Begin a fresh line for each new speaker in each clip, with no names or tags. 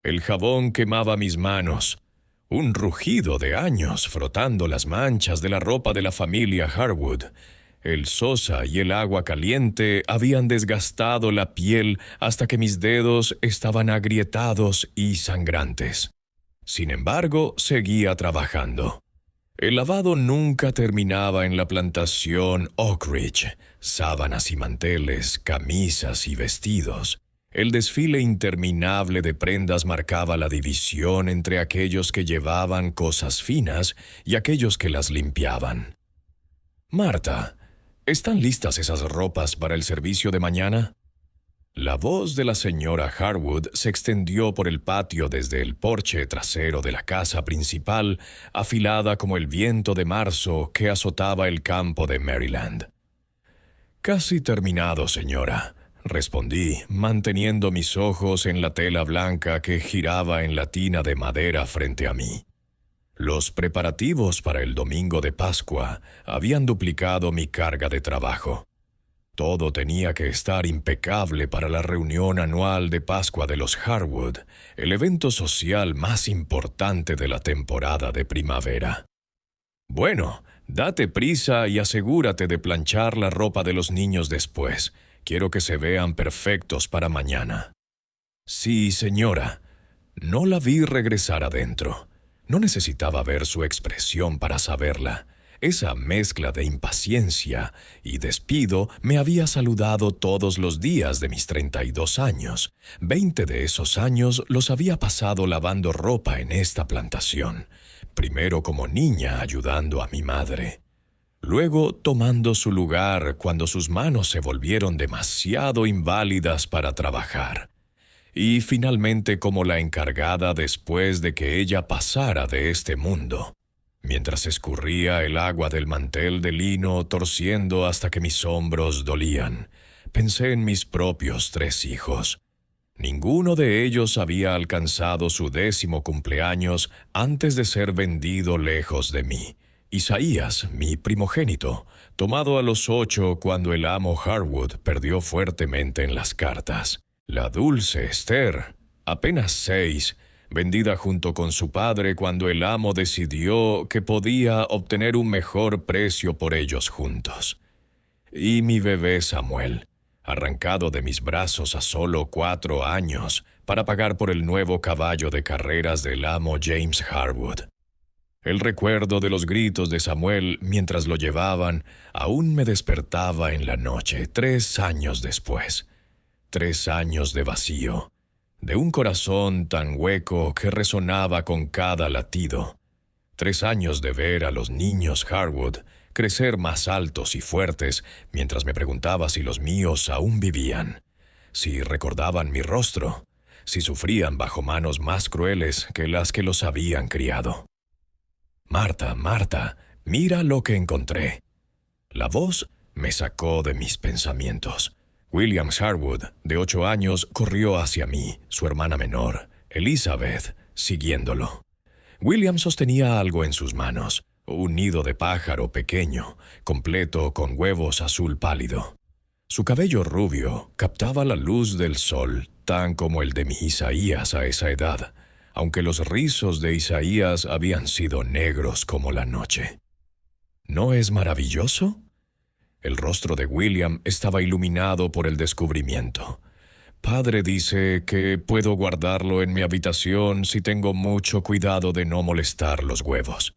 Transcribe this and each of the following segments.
El jabón quemaba mis manos. Un rugido de años frotando las manchas de la ropa de la familia Harwood. El sosa y el agua caliente habían desgastado la piel hasta que mis dedos estaban agrietados y sangrantes. Sin embargo, seguía trabajando. El lavado nunca terminaba en la plantación Oak Ridge. Sábanas y manteles, camisas y vestidos. El desfile interminable de prendas marcaba la división entre aquellos que llevaban cosas finas y aquellos que las limpiaban. «Marta, ¿están listas esas ropas para el servicio de mañana?» La voz de la señora Harwood se extendió por el patio desde el porche trasero de la casa principal, afilada como el viento de marzo que azotaba el campo de Maryland. «Casi terminado, señora», respondí, manteniendo mis ojos en la tela blanca que giraba en la tina de madera frente a mí. Los preparativos para el domingo de Pascua habían duplicado mi carga de trabajo. Todo tenía que estar impecable para la reunión anual de Pascua de los Harwood, el evento social más importante de la temporada de primavera. «Bueno, date prisa y asegúrate de planchar la ropa de los niños después. Quiero que se vean perfectos para mañana». «Sí, señora». No la vi regresar adentro. No necesitaba ver su expresión para saberla. Esa mezcla de impaciencia y despido me había saludado todos los días de mis 32 años. 20 de esos años los había pasado lavando ropa en esta plantación. Primero como niña ayudando a mi madre. Luego tomando su lugar cuando sus manos se volvieron demasiado inválidas para trabajar. Y finalmente como la encargada después de que ella pasara de este mundo. Mientras escurría el agua del mantel de lino torciendo hasta que mis hombros dolían, pensé en mis propios 3 hijos. Ninguno de ellos había alcanzado su 10º cumpleaños antes de ser vendido lejos de mí. Isaías, mi primogénito, tomado a los 8 cuando el amo Harwood perdió fuertemente en las cartas. La dulce Esther, apenas 6, vendida junto con su padre cuando el amo decidió que podía obtener un mejor precio por ellos juntos. Y mi bebé Samuel, arrancado de mis brazos a solo 4 años para pagar por el nuevo caballo de carreras del amo James Harwood. El recuerdo de los gritos de Samuel mientras lo llevaban aún me despertaba en la noche 3 años después. 3 años de vacío. De un corazón tan hueco que resonaba con cada latido. 3 años de ver a los niños Harwood crecer más altos y fuertes mientras me preguntaba si los míos aún vivían, si recordaban mi rostro, si sufrían bajo manos más crueles que las que los habían criado. «Marta, Marta, mira lo que encontré». La voz me sacó de mis pensamientos. William Harwood, de 8 años, corrió hacia mí, su hermana menor, Elizabeth, siguiéndolo. William sostenía algo en sus manos, un nido de pájaro pequeño, completo con huevos azul pálido. Su cabello rubio captaba la luz del sol, tan como el de mi Isaías a esa edad, aunque los rizos de Isaías habían sido negros como la noche. ¿No es maravilloso? El rostro de William estaba iluminado por el descubrimiento. «Padre dice que puedo guardarlo en mi habitación si tengo mucho cuidado de no molestar los huevos».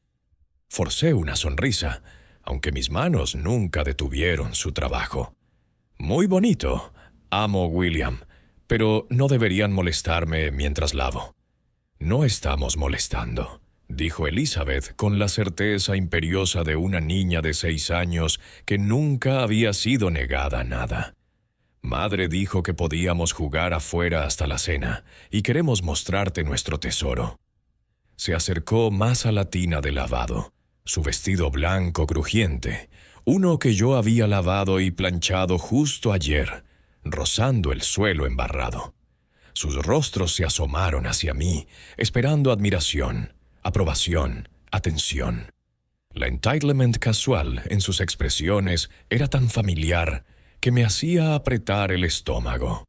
Forcé una sonrisa, aunque mis manos nunca detuvieron su trabajo. «Muy bonito, amo William, pero no deberían molestarme mientras lavo». «No estamos molestando», dijo Elizabeth con la certeza imperiosa de una niña de 6 años que nunca había sido negada nada. «Madre dijo que podíamos jugar afuera hasta la cena y queremos mostrarte nuestro tesoro». Se acercó más a la tina de lavado, su vestido blanco crujiente, uno que yo había lavado y planchado justo ayer, rozando el suelo embarrado. Sus rostros se asomaron hacia mí, esperando admiración, aprobación, atención. La entitlement casual en sus expresiones era tan familiar que me hacía apretar el estómago.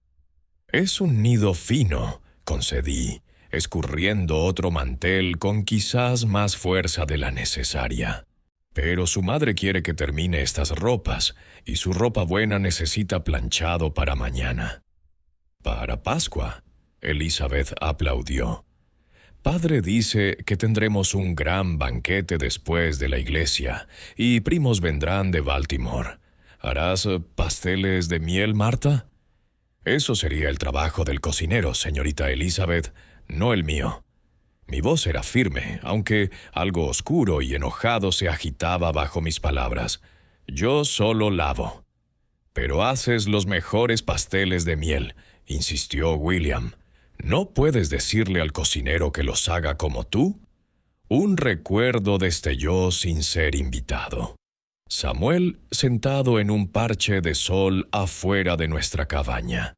«Es un nido fino», concedí, escurriendo otro mantel con quizás más fuerza de la necesaria. Pero su madre quiere que termine estas ropas, y su ropa buena necesita planchado para mañana. Para Pascua, Elizabeth aplaudió. Padre dice que tendremos un gran banquete después de la iglesia, y primos vendrán de Baltimore. ¿Harás pasteles de miel, Marta? Eso sería el trabajo del cocinero, señorita Elizabeth, no el mío. Mi voz era firme, aunque algo oscuro y enojado se agitaba bajo mis palabras. Yo solo lavo. Pero haces los mejores pasteles de miel, insistió William. ¿No puedes decirle al cocinero que los haga como tú? Un recuerdo destelló sin ser invitado. Samuel sentado en un parche de sol afuera de nuestra cabaña,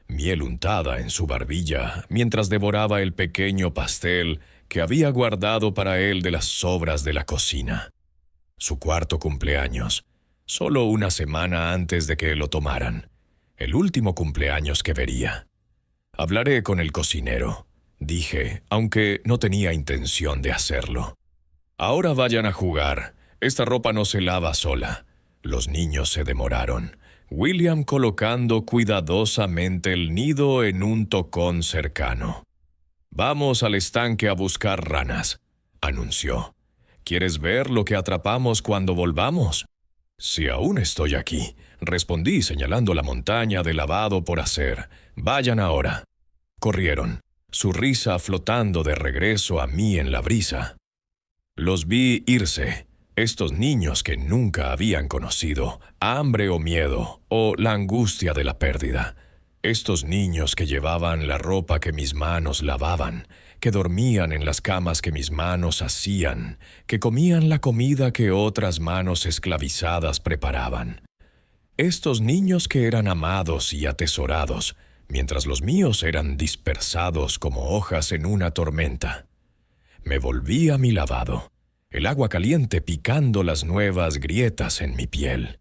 miel untada en su barbilla mientras devoraba el pequeño pastel que había guardado para él de las sobras de la cocina. Su cuarto cumpleaños, solo una semana antes de que lo tomaran, el último cumpleaños que vería. Hablaré con el cocinero, dije, aunque no tenía intención de hacerlo. Ahora vayan a jugar. Esta ropa no se lava sola. Los niños se demoraron, William colocando cuidadosamente el nido en un tocón cercano. «Vamos al estanque a buscar ranas», anunció. «¿Quieres ver lo que atrapamos cuando volvamos?» «Si aún estoy aquí», respondí señalando la montaña de lavado por hacer. «Vayan ahora». Corrieron, su risa flotando de regreso a mí en la brisa. Los vi irse. Estos niños que nunca habían conocido hambre o miedo o la angustia de la pérdida. Estos niños que llevaban la ropa que mis manos lavaban, que dormían en las camas que mis manos hacían, que comían la comida que otras manos esclavizadas preparaban. Estos niños que eran amados y atesorados, mientras los míos eran dispersados como hojas en una tormenta. Me volví a mi lavado, el agua caliente picando las nuevas grietas en mi piel.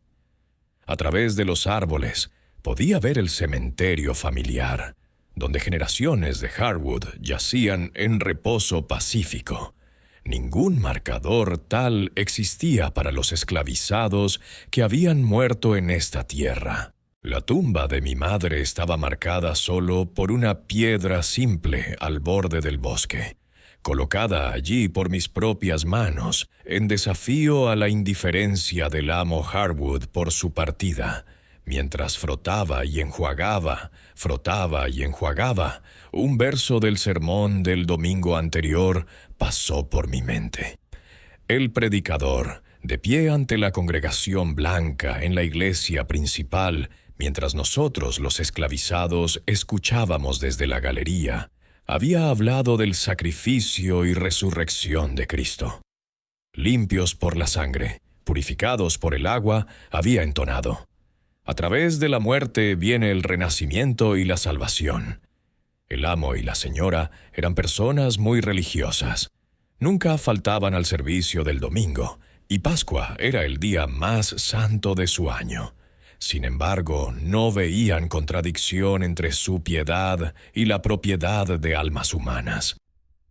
A través de los árboles podía ver el cementerio familiar, donde generaciones de Harwood yacían en reposo pacífico. Ningún marcador tal existía para los esclavizados que habían muerto en esta tierra. La tumba de mi madre estaba marcada solo por una piedra simple al borde del bosque, colocada allí por mis propias manos, en desafío a la indiferencia del amo Harwood por su partida. Mientras frotaba y enjuagaba, un verso del sermón del domingo anterior pasó por mi mente. El predicador, de pie ante la congregación blanca en la iglesia principal, mientras nosotros, los esclavizados, escuchábamos desde la galería, había hablado del sacrificio y resurrección de Cristo. Limpios por la sangre, purificados por el agua, había entonado. A través de la muerte viene el renacimiento y la salvación. El amo y la señora eran personas muy religiosas. Nunca faltaban al servicio del domingo, y Pascua era el día más santo de su año. Sin embargo, no veían contradicción entre su piedad y la propiedad de almas humanas.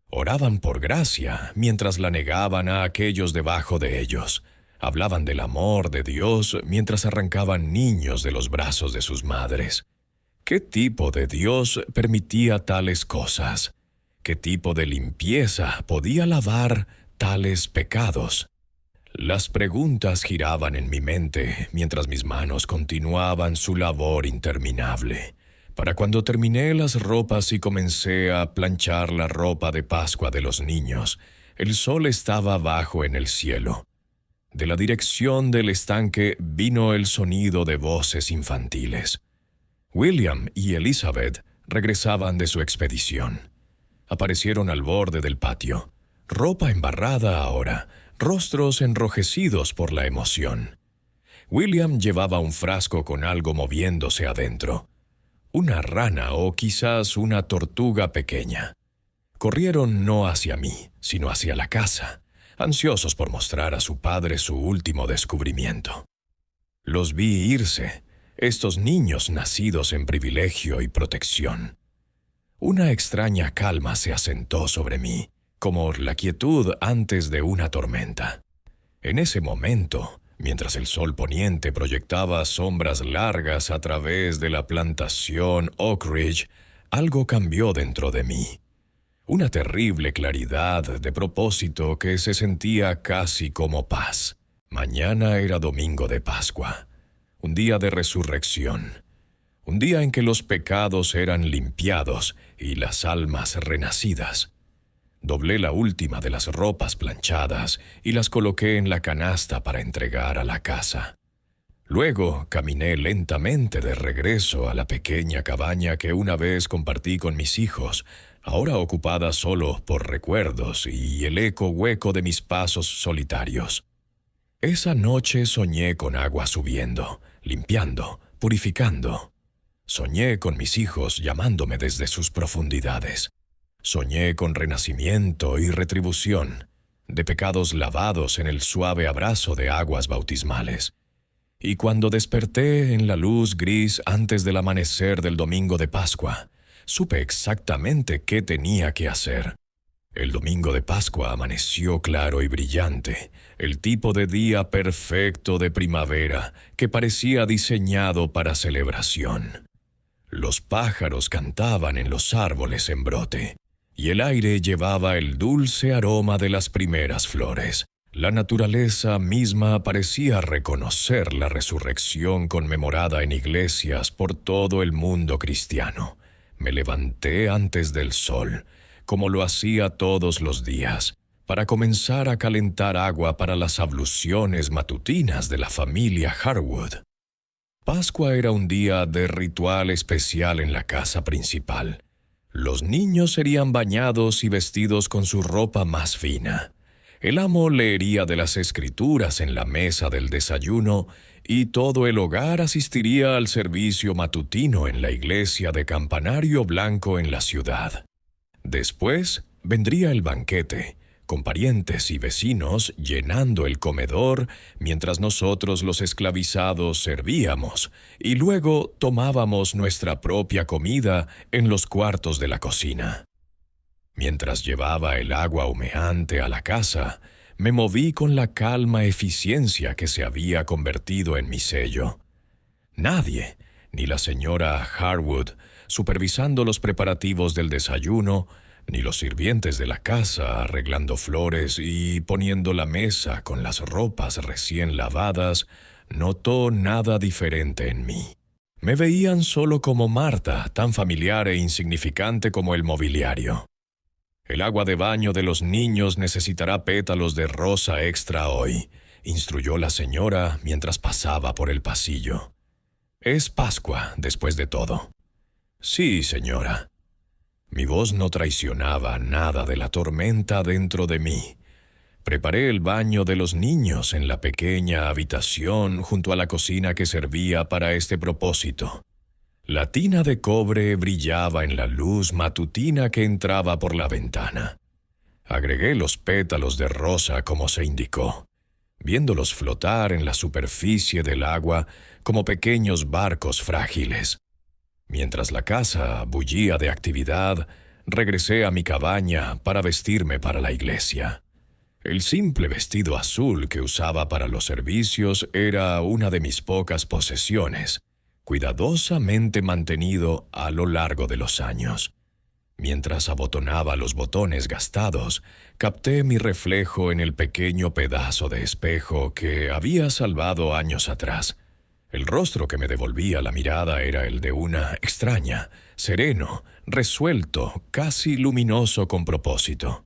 Oraban por gracia mientras la negaban a aquellos debajo de ellos. Hablaban del amor de Dios mientras arrancaban niños de los brazos de sus madres. ¿Qué tipo de Dios permitía tales cosas? ¿Qué tipo de limpieza podía lavar tales pecados? Las preguntas giraban en mi mente mientras mis manos continuaban su labor interminable. Para cuando terminé las ropas y comencé a planchar la ropa de Pascua de los niños, el sol estaba bajo en el cielo. De la dirección del estanque vino el sonido de voces infantiles. William y Elizabeth regresaban de su expedición. Aparecieron al borde del patio, ropa embarrada ahora, rostros enrojecidos por la emoción. William llevaba un frasco con algo moviéndose adentro. Una rana o quizás una tortuga pequeña. Corrieron no hacia mí, sino hacia la casa, ansiosos por mostrar a su padre su último descubrimiento. Los vi irse, estos niños nacidos en privilegio y protección. Una extraña calma se asentó sobre mí, como la quietud antes de una tormenta. En ese momento, mientras el sol poniente proyectaba sombras largas a través de la plantación Oak Ridge, algo cambió dentro de mí. Una terrible claridad de propósito que se sentía casi como paz. Mañana era domingo de Pascua, un día de resurrección, un día en que los pecados eran limpiados y las almas renacidas. Doblé la última de las ropas planchadas y las coloqué en la canasta para entregar a la casa. Luego caminé lentamente de regreso a la pequeña cabaña que una vez compartí con mis hijos, ahora ocupada solo por recuerdos y el eco hueco de mis pasos solitarios. Esa noche soñé con agua subiendo, limpiando, purificando. Soñé con mis hijos llamándome desde sus profundidades. Soñé con renacimiento y retribución, de pecados lavados en el suave abrazo de aguas bautismales. Y cuando desperté en la luz gris antes del amanecer del domingo de Pascua, supe exactamente qué tenía que hacer. El domingo de Pascua amaneció claro y brillante, el tipo de día perfecto de primavera que parecía diseñado para celebración. Los pájaros cantaban en los árboles en brote, y el aire llevaba el dulce aroma de las primeras flores. La naturaleza misma parecía reconocer la resurrección conmemorada en iglesias por todo el mundo cristiano. Me levanté antes del sol, como lo hacía todos los días, para comenzar a calentar agua para las abluciones matutinas de la familia Harwood. Pascua era un día de ritual especial en la casa principal. Los niños serían bañados y vestidos con su ropa más fina. El amo leería de las Escrituras en la mesa del desayuno y todo el hogar asistiría al servicio matutino en la iglesia de Campanario Blanco en la ciudad. Después vendría el banquete, con parientes y vecinos llenando el comedor mientras nosotros los esclavizados servíamos y luego tomábamos nuestra propia comida en los cuartos de la cocina. Mientras llevaba el agua humeante a la casa, me moví con la calma eficiencia que se había convertido en mi sello. Nadie, ni la señora Harwood, supervisando los preparativos del desayuno, ni los sirvientes de la casa arreglando flores y poniendo la mesa con las ropas recién lavadas, notó nada diferente en mí. Me veían solo como Marta, tan familiar e insignificante como el mobiliario. El agua de baño de los niños necesitará pétalos de rosa extra hoy, instruyó la señora mientras pasaba por el pasillo. Es Pascua, después de todo. Sí, señora. Mi voz no traicionaba nada de la tormenta dentro de mí. Preparé el baño de los niños en la pequeña habitación junto a la cocina que servía para este propósito. La tina de cobre brillaba en la luz matutina que entraba por la ventana. Agregué los pétalos de rosa como se indicó, viéndolos flotar en la superficie del agua como pequeños barcos frágiles. Mientras la casa bullía de actividad, regresé a mi cabaña para vestirme para la iglesia. El simple vestido azul que usaba para los servicios era una de mis pocas posesiones, cuidadosamente mantenido a lo largo de los años. Mientras abotonaba los botones gastados, capté mi reflejo en el pequeño pedazo de espejo que había salvado años atrás. El rostro que me devolvía la mirada era el de una extraña, sereno, resuelto, casi luminoso con propósito.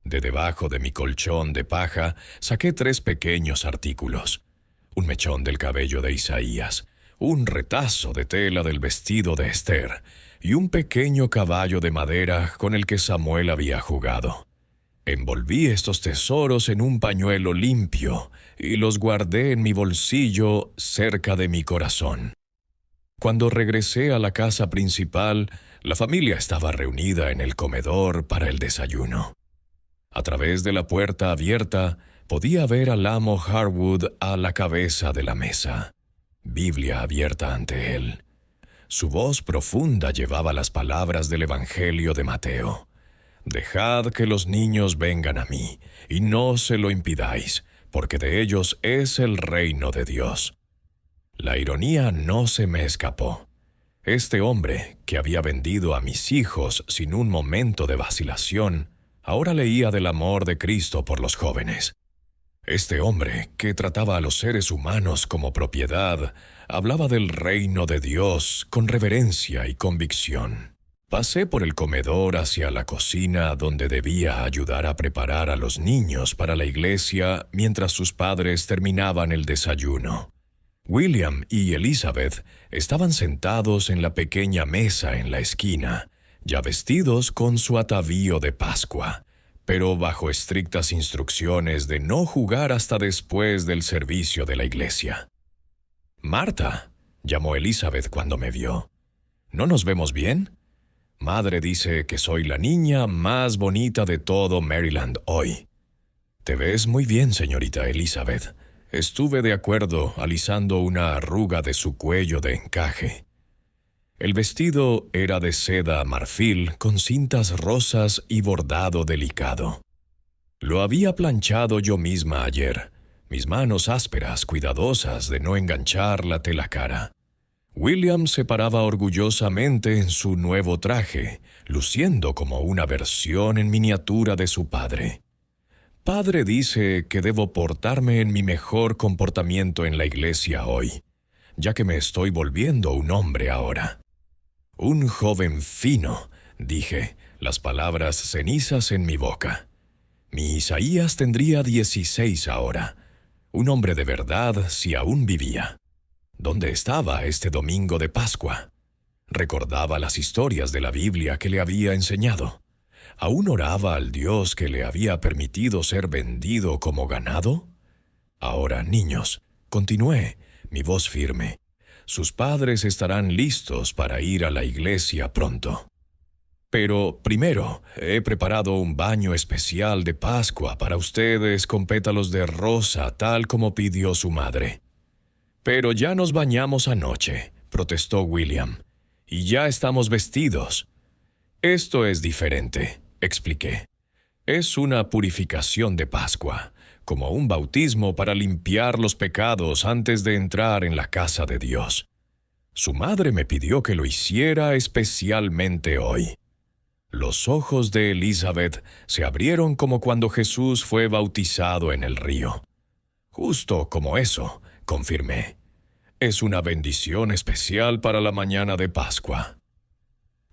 De debajo de mi colchón de paja saqué 3 pequeños artículos: un mechón del cabello de Isaías, un retazo de tela del vestido de Esther y un pequeño caballo de madera con el que Samuel había jugado. Envolví estos tesoros en un pañuelo limpio y los guardé en mi bolsillo cerca de mi corazón. Cuando regresé a la casa principal, la familia estaba reunida en el comedor para el desayuno. A través de la puerta abierta, podía ver al amo Harwood a la cabeza de la mesa, Biblia abierta ante él. Su voz profunda llevaba las palabras del Evangelio de Mateo. Dejad que los niños vengan a mí, y no se lo impidáis, porque de ellos es el reino de Dios. La ironía no se me escapó. Este hombre, que había vendido a mis hijos sin un momento de vacilación, ahora leía del amor de Cristo por los jóvenes. Este hombre, que trataba a los seres humanos como propiedad, hablaba del reino de Dios con reverencia y convicción. Pasé por el comedor hacia la cocina, donde debía ayudar a preparar a los niños para la iglesia mientras sus padres terminaban el desayuno. William y Elizabeth estaban sentados en la pequeña mesa en la esquina, ya vestidos con su atavío de Pascua, pero bajo estrictas instrucciones de no jugar hasta después del servicio de la iglesia. «Marta», llamó Elizabeth cuando me vio. «¿No nos vemos bien? Madre dice que soy la niña más bonita de todo Maryland hoy». «Te ves muy bien, señorita Elizabeth». Estuve de acuerdo alisando una arruga de su cuello de encaje. El vestido era de seda marfil con cintas rosas y bordado delicado. Lo había planchado yo misma ayer, mis manos ásperas, cuidadosas de no enganchar la tela cara. William se paraba orgullosamente en su nuevo traje, luciendo como una versión en miniatura de su padre. Padre dice que debo portarme en mi mejor comportamiento en la iglesia hoy, ya que me estoy volviendo un hombre ahora. Un joven fino, dije, las palabras cenizas en mi boca. Mi Isaías tendría 16 ahora. Un hombre de verdad si aún vivía. ¿Dónde estaba este domingo de Pascua? Recordaba las historias de la Biblia que le había enseñado. ¿Aún oraba al Dios que le había permitido ser vendido como ganado? Ahora, niños, continué, mi voz firme. Sus padres estarán listos para ir a la iglesia pronto. Pero primero, he preparado un baño especial de Pascua para ustedes con pétalos de rosa, tal como pidió su madre. Pero ya nos bañamos anoche, protestó William, y ya estamos vestidos. Esto es diferente, expliqué. Es una purificación de Pascua, como un bautismo para limpiar los pecados antes de entrar en la casa de Dios. Su madre me pidió que lo hiciera especialmente hoy. Los ojos de Elizabeth se abrieron como cuando Jesús fue bautizado en el río. Justo como eso, confirmé. Es una bendición especial para la mañana de Pascua.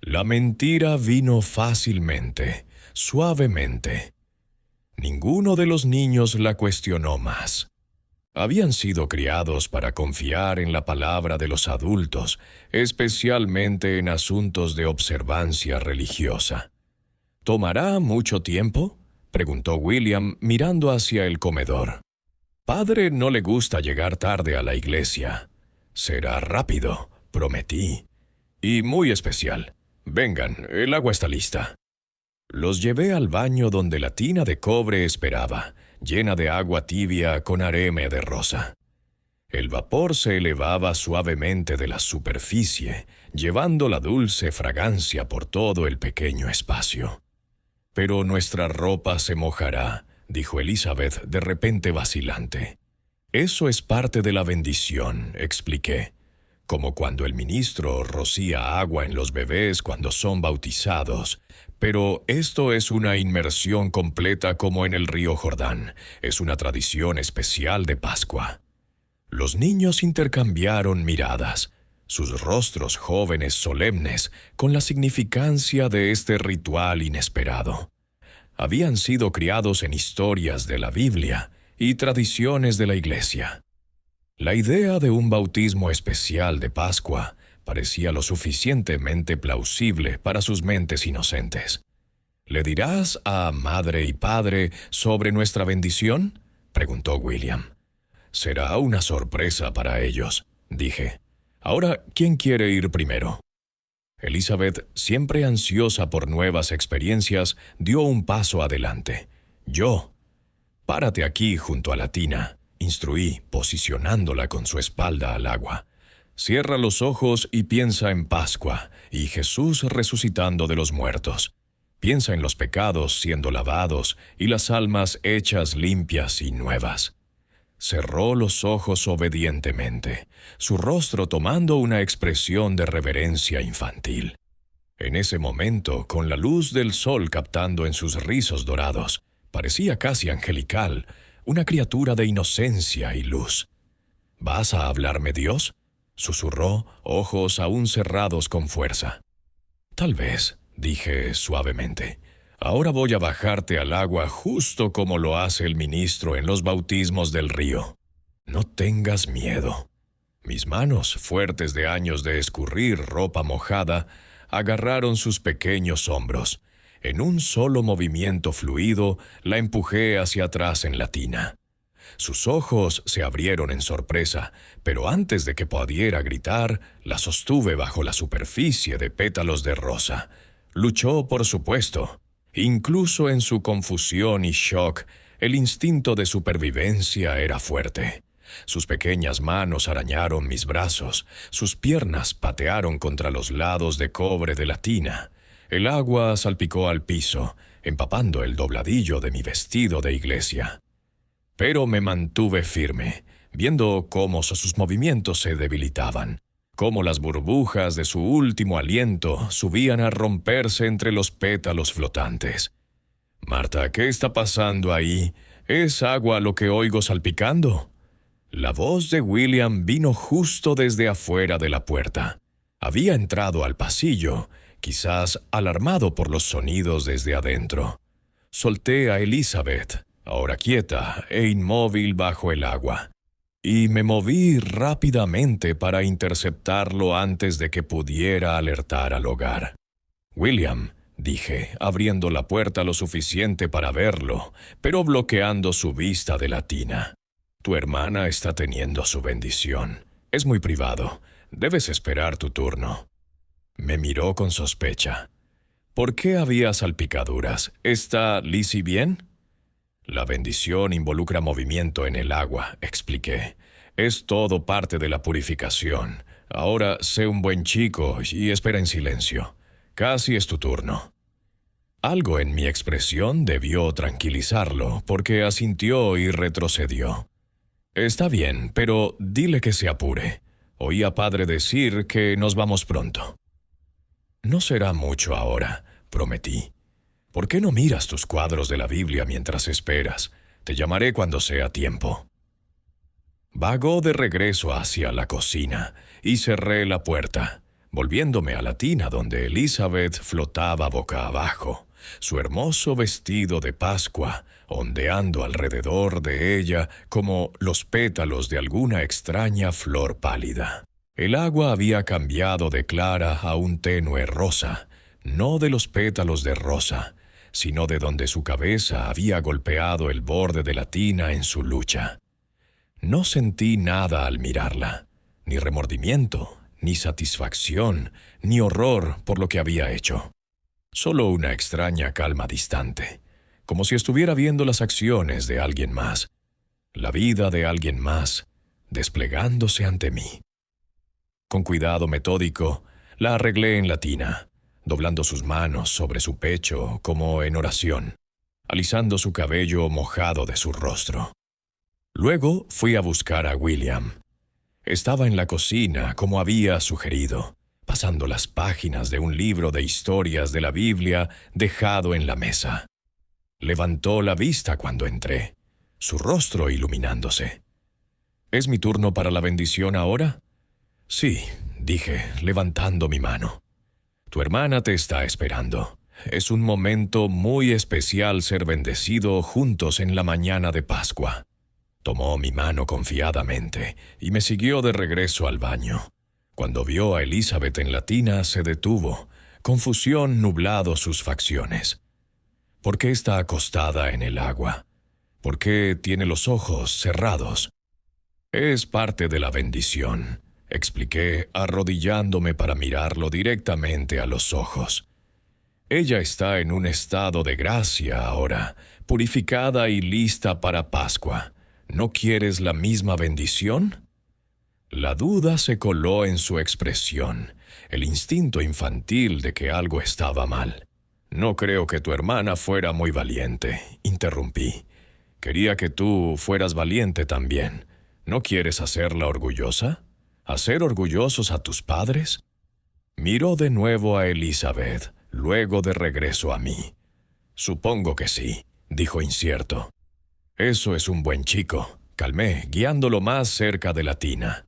La mentira vino fácilmente, suavemente. Ninguno de los niños la cuestionó más. Habían sido criados para confiar en la palabra de los adultos, especialmente en asuntos de observancia religiosa. ¿Tomará mucho tiempo?, preguntó William mirando hacia el comedor. Padre no le gusta llegar tarde a la iglesia. Será rápido, prometí. Y muy especial. Vengan, el agua está lista. Los llevé al baño donde la tina de cobre esperaba, llena de agua tibia con areme de rosa. El vapor se elevaba suavemente de la superficie, llevando la dulce fragancia por todo el pequeño espacio. «Pero nuestra ropa se mojará», dijo Elizabeth de repente vacilante. «Eso es parte de la bendición», expliqué. Como cuando el ministro rocía agua en los bebés cuando son bautizados. Pero esto es una inmersión completa como en el río Jordán. Es una tradición especial de Pascua. Los niños intercambiaron miradas, sus rostros jóvenes solemnes, con la significancia de este ritual inesperado. Habían sido criados en historias de la Biblia y tradiciones de la iglesia. La idea de un bautismo especial de Pascua parecía lo suficientemente plausible para sus mentes inocentes. «¿Le dirás a madre y padre sobre nuestra bendición?», preguntó William. «Será una sorpresa para ellos», dije. «Ahora, ¿quién quiere ir primero?». Elizabeth, siempre ansiosa por nuevas experiencias, dio un paso adelante. «Yo». «Párate aquí junto a la tina», instruí, posicionándola con su espalda al agua. Cierra los ojos y piensa en Pascua y Jesús resucitando de los muertos. Piensa en los pecados siendo lavados y las almas hechas limpias y nuevas. Cerró los ojos obedientemente, su rostro tomando una expresión de reverencia infantil. En ese momento, con la luz del sol captando en sus rizos dorados, parecía casi angelical, una criatura de inocencia y luz. ¿Vas a hablarme, Dios?, susurró, ojos aún cerrados con fuerza. Tal vez, dije suavemente. Ahora voy a bajarte al agua justo como lo hace el ministro en los bautismos del río. No tengas miedo. Mis manos, fuertes de años de escurrir ropa mojada, agarraron sus pequeños hombros. En un solo movimiento fluido, la empujé hacia atrás en la tina. Sus ojos se abrieron en sorpresa, pero antes de que pudiera gritar, la sostuve bajo la superficie de pétalos de rosa. Luchó, por supuesto. Incluso en su confusión y shock, el instinto de supervivencia era fuerte. Sus pequeñas manos arañaron mis brazos, sus piernas patearon contra los lados de cobre de la tina. El agua salpicó al piso, empapando el dobladillo de mi vestido de iglesia. Pero me mantuve firme, viendo cómo sus movimientos se debilitaban, cómo las burbujas de su último aliento subían a romperse entre los pétalos flotantes. «Marta, ¿qué está pasando ahí? ¿Es agua lo que oigo salpicando?» La voz de William vino justo desde afuera de la puerta. Había entrado al pasillo, quizás alarmado por los sonidos desde adentro. Solté a Elizabeth, ahora quieta e inmóvil bajo el agua, y me moví rápidamente para interceptarlo antes de que pudiera alertar al hogar. «William», dije, abriendo la puerta lo suficiente para verlo, pero bloqueando su vista de la tina. «Tu hermana está teniendo su bendición. Es muy privado. Debes esperar tu turno». Me miró con sospecha. «¿Por qué había salpicaduras? ¿Está Lizzie bien?» «La bendición involucra movimiento en el agua», expliqué. «Es todo parte de la purificación. Ahora sé un buen chico y espera en silencio. Casi es tu turno». Algo en mi expresión debió tranquilizarlo, porque asintió y retrocedió. «Está bien, pero dile que se apure. Oí a padre decir que nos vamos pronto». «No será mucho ahora», prometí. «¿Por qué no miras tus cuadros de la Biblia mientras esperas? Te llamaré cuando sea tiempo». Vagó de regreso hacia la cocina y cerré la puerta, volviéndome a la tina donde Elizabeth flotaba boca abajo, su hermoso vestido de Pascua ondeando alrededor de ella como los pétalos de alguna extraña flor pálida. El agua había cambiado de clara a un tenue rosa, no de los pétalos de rosa, sino de donde su cabeza había golpeado el borde de la tina en su lucha. No sentí nada al mirarla, ni remordimiento, ni satisfacción, ni horror por lo que había hecho. Solo una extraña calma distante, como si estuviera viendo las acciones de alguien más, la vida de alguien más, desplegándose ante mí. Con cuidado metódico, la arreglé en la tina, doblando sus manos sobre su pecho como en oración, alisando su cabello mojado de su rostro. Luego fui a buscar a William. Estaba en la cocina como había sugerido, pasando las páginas de un libro de historias de la Biblia dejado en la mesa. Levantó la vista cuando entré, su rostro iluminándose. «¿Es mi turno para la bendición ahora?» «Sí», dije, levantando mi mano. «Tu hermana te está esperando. Es un momento muy especial ser bendecido juntos en la mañana de Pascua». Tomó mi mano confiadamente y me siguió de regreso al baño. Cuando vio a Elizabeth en la tina, se detuvo, confusión nublado sus facciones. ¿Por qué está acostada en el agua? ¿Por qué tiene los ojos cerrados? «Es parte de la bendición», expliqué, arrodillándome para mirarlo directamente a los ojos. «Ella está en un estado de gracia ahora, purificada y lista para Pascua. ¿No quieres la misma bendición?» La duda se coló en su expresión, el instinto infantil de que algo estaba mal. «No creo que tu hermana fuera muy valiente», interrumpí. «Quería que tú fueras valiente también. ¿No quieres hacerla orgullosa? ¿Hacer orgullosos a tus padres?» Miró de nuevo a Elizabeth, luego de regreso a mí. «Supongo que sí», dijo incierto. «Eso es un buen chico», calmé, guiándolo más cerca de la tina.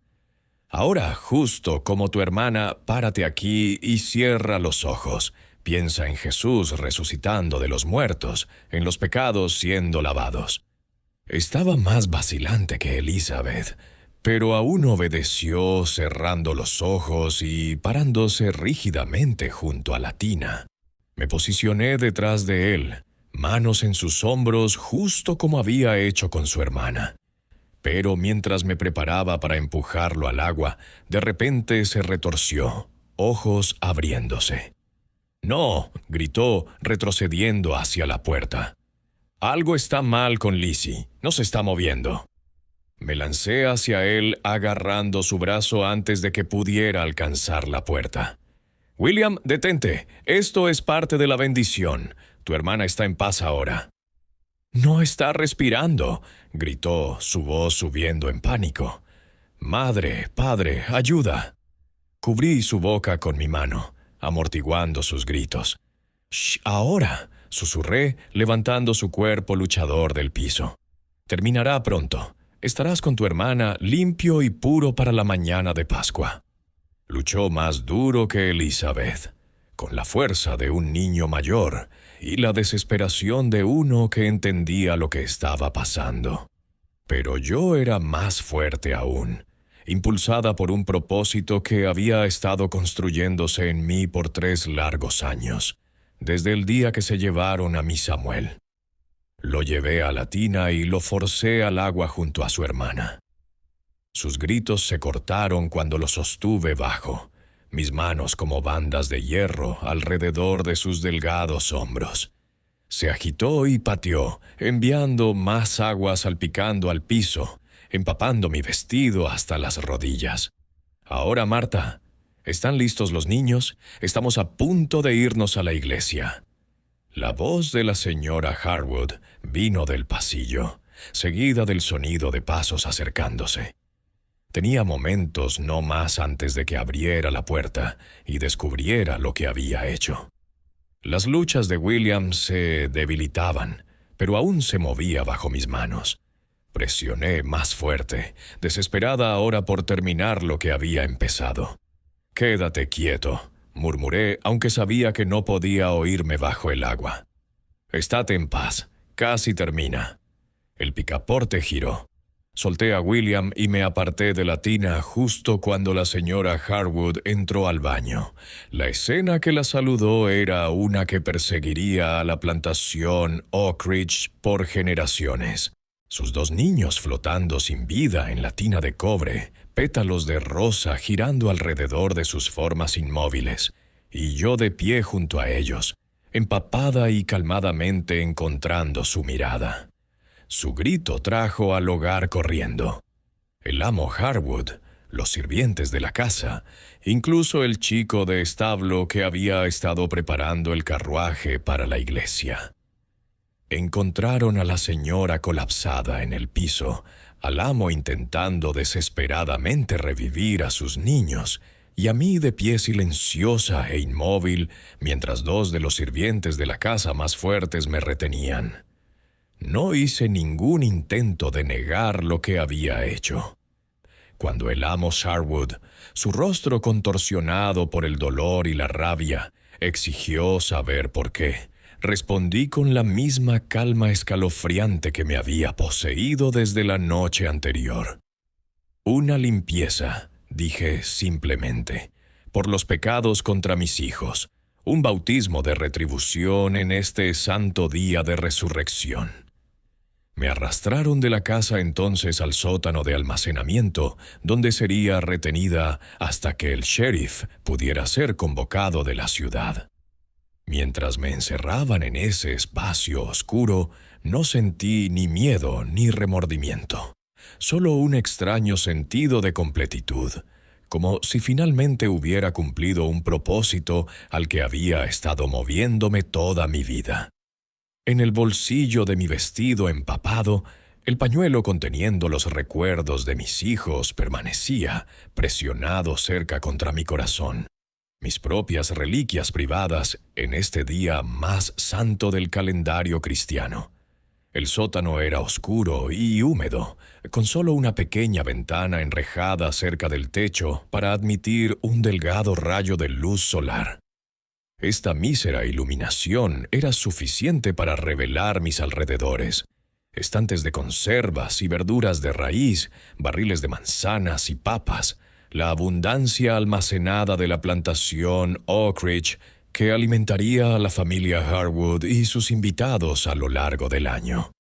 «Ahora, justo como tu hermana, párate aquí y cierra los ojos. Piensa en Jesús resucitando de los muertos, en los pecados siendo lavados». Estaba más vacilante que Elizabeth, pero aún obedeció cerrando los ojos y parándose rígidamente junto a la tina. Me posicioné detrás de él, manos en sus hombros justo como había hecho con su hermana. Pero mientras me preparaba para empujarlo al agua, de repente se retorció, ojos abriéndose. «No», gritó, retrocediendo hacia la puerta. «Algo está mal con Lizzie, no se está moviendo». Me lancé hacia él agarrando su brazo antes de que pudiera alcanzar la puerta. «William, detente, esto es parte de la bendición. Tu hermana está en paz ahora». «No está respirando», gritó, su voz subiendo en pánico. «Madre, padre, ayuda». Cubrí su boca con mi mano, amortiguando sus gritos. «Shh, ahora», susurré, levantando su cuerpo luchador del piso. «Terminará pronto. Estarás con tu hermana limpio y puro para la mañana de Pascua». Luchó más duro que Elizabeth, con la fuerza de un niño mayor y la desesperación de uno que entendía lo que estaba pasando. Pero yo era más fuerte aún, impulsada por un propósito que había estado construyéndose en mí por 3 largos años, desde el día que se llevaron a mi Samuel. Lo llevé a la tina y lo forcé al agua junto a su hermana. Sus gritos se cortaron cuando lo sostuve bajo, mis manos como bandas de hierro alrededor de sus delgados hombros. Se agitó y pateó, enviando más agua salpicando al piso, empapando mi vestido hasta las rodillas. «Ahora, Marta, ¿están listos los niños? Estamos a punto de irnos a la iglesia». La voz de la señora Harwood vino del pasillo, seguida del sonido de pasos acercándose. Tenía momentos no más antes de que abriera la puerta y descubriera lo que había hecho. Las luchas de William se debilitaban, pero aún se movía bajo mis manos. Presioné más fuerte, desesperada ahora por terminar lo que había empezado. «Quédate quieto», murmuré, aunque sabía que no podía oírme bajo el agua. «Estate en paz, casi termina». El picaporte giró. Solté a William y me aparté de la tina justo cuando la señora Harwood entró al baño. La escena que la saludó era una que perseguiría a la plantación Oak Ridge por generaciones. Sus 2 niños flotando sin vida en la tina de cobre, pétalos de rosa girando alrededor de sus formas inmóviles, y yo de pie junto a ellos, empapada y calmadamente encontrando su mirada. Su grito trajo al hogar corriendo. El amo Harwood, los sirvientes de la casa, incluso el chico de establo que había estado preparando el carruaje para la iglesia. Encontraron a la señora colapsada en el piso, al amo intentando desesperadamente revivir a sus niños, y a mí de pie silenciosa e inmóvil, mientras 2 de los sirvientes de la casa más fuertes me retenían. No hice ningún intento de negar lo que había hecho. Cuando el amo Sherwood, su rostro contorsionado por el dolor y la rabia, exigió saber por qué, respondí con la misma calma escalofriante que me había poseído desde la noche anterior. «Una limpieza», dije simplemente, «por los pecados contra mis hijos, un bautismo de retribución en este santo día de resurrección». Me arrastraron de la casa entonces al sótano de almacenamiento, donde sería retenida hasta que el sheriff pudiera ser convocado de la ciudad. Mientras me encerraban en ese espacio oscuro, no sentí ni miedo ni remordimiento. solo un extraño sentido de completitud, como si finalmente hubiera cumplido un propósito al que había estado moviéndome toda mi vida. En el bolsillo de mi vestido empapado, el pañuelo conteniendo los recuerdos de mis hijos permanecía presionado cerca contra mi corazón. Mis propias reliquias privadas en este día más santo del calendario cristiano. El sótano era oscuro y húmedo, con solo una pequeña ventana enrejada cerca del techo para admitir un delgado rayo de luz solar. Esta mísera iluminación era suficiente para revelar mis alrededores. Estantes de conservas y verduras de raíz, barriles de manzanas y papas, la abundancia almacenada de la plantación Oak Ridge que alimentaría a la familia Harwood y sus invitados a lo largo del año.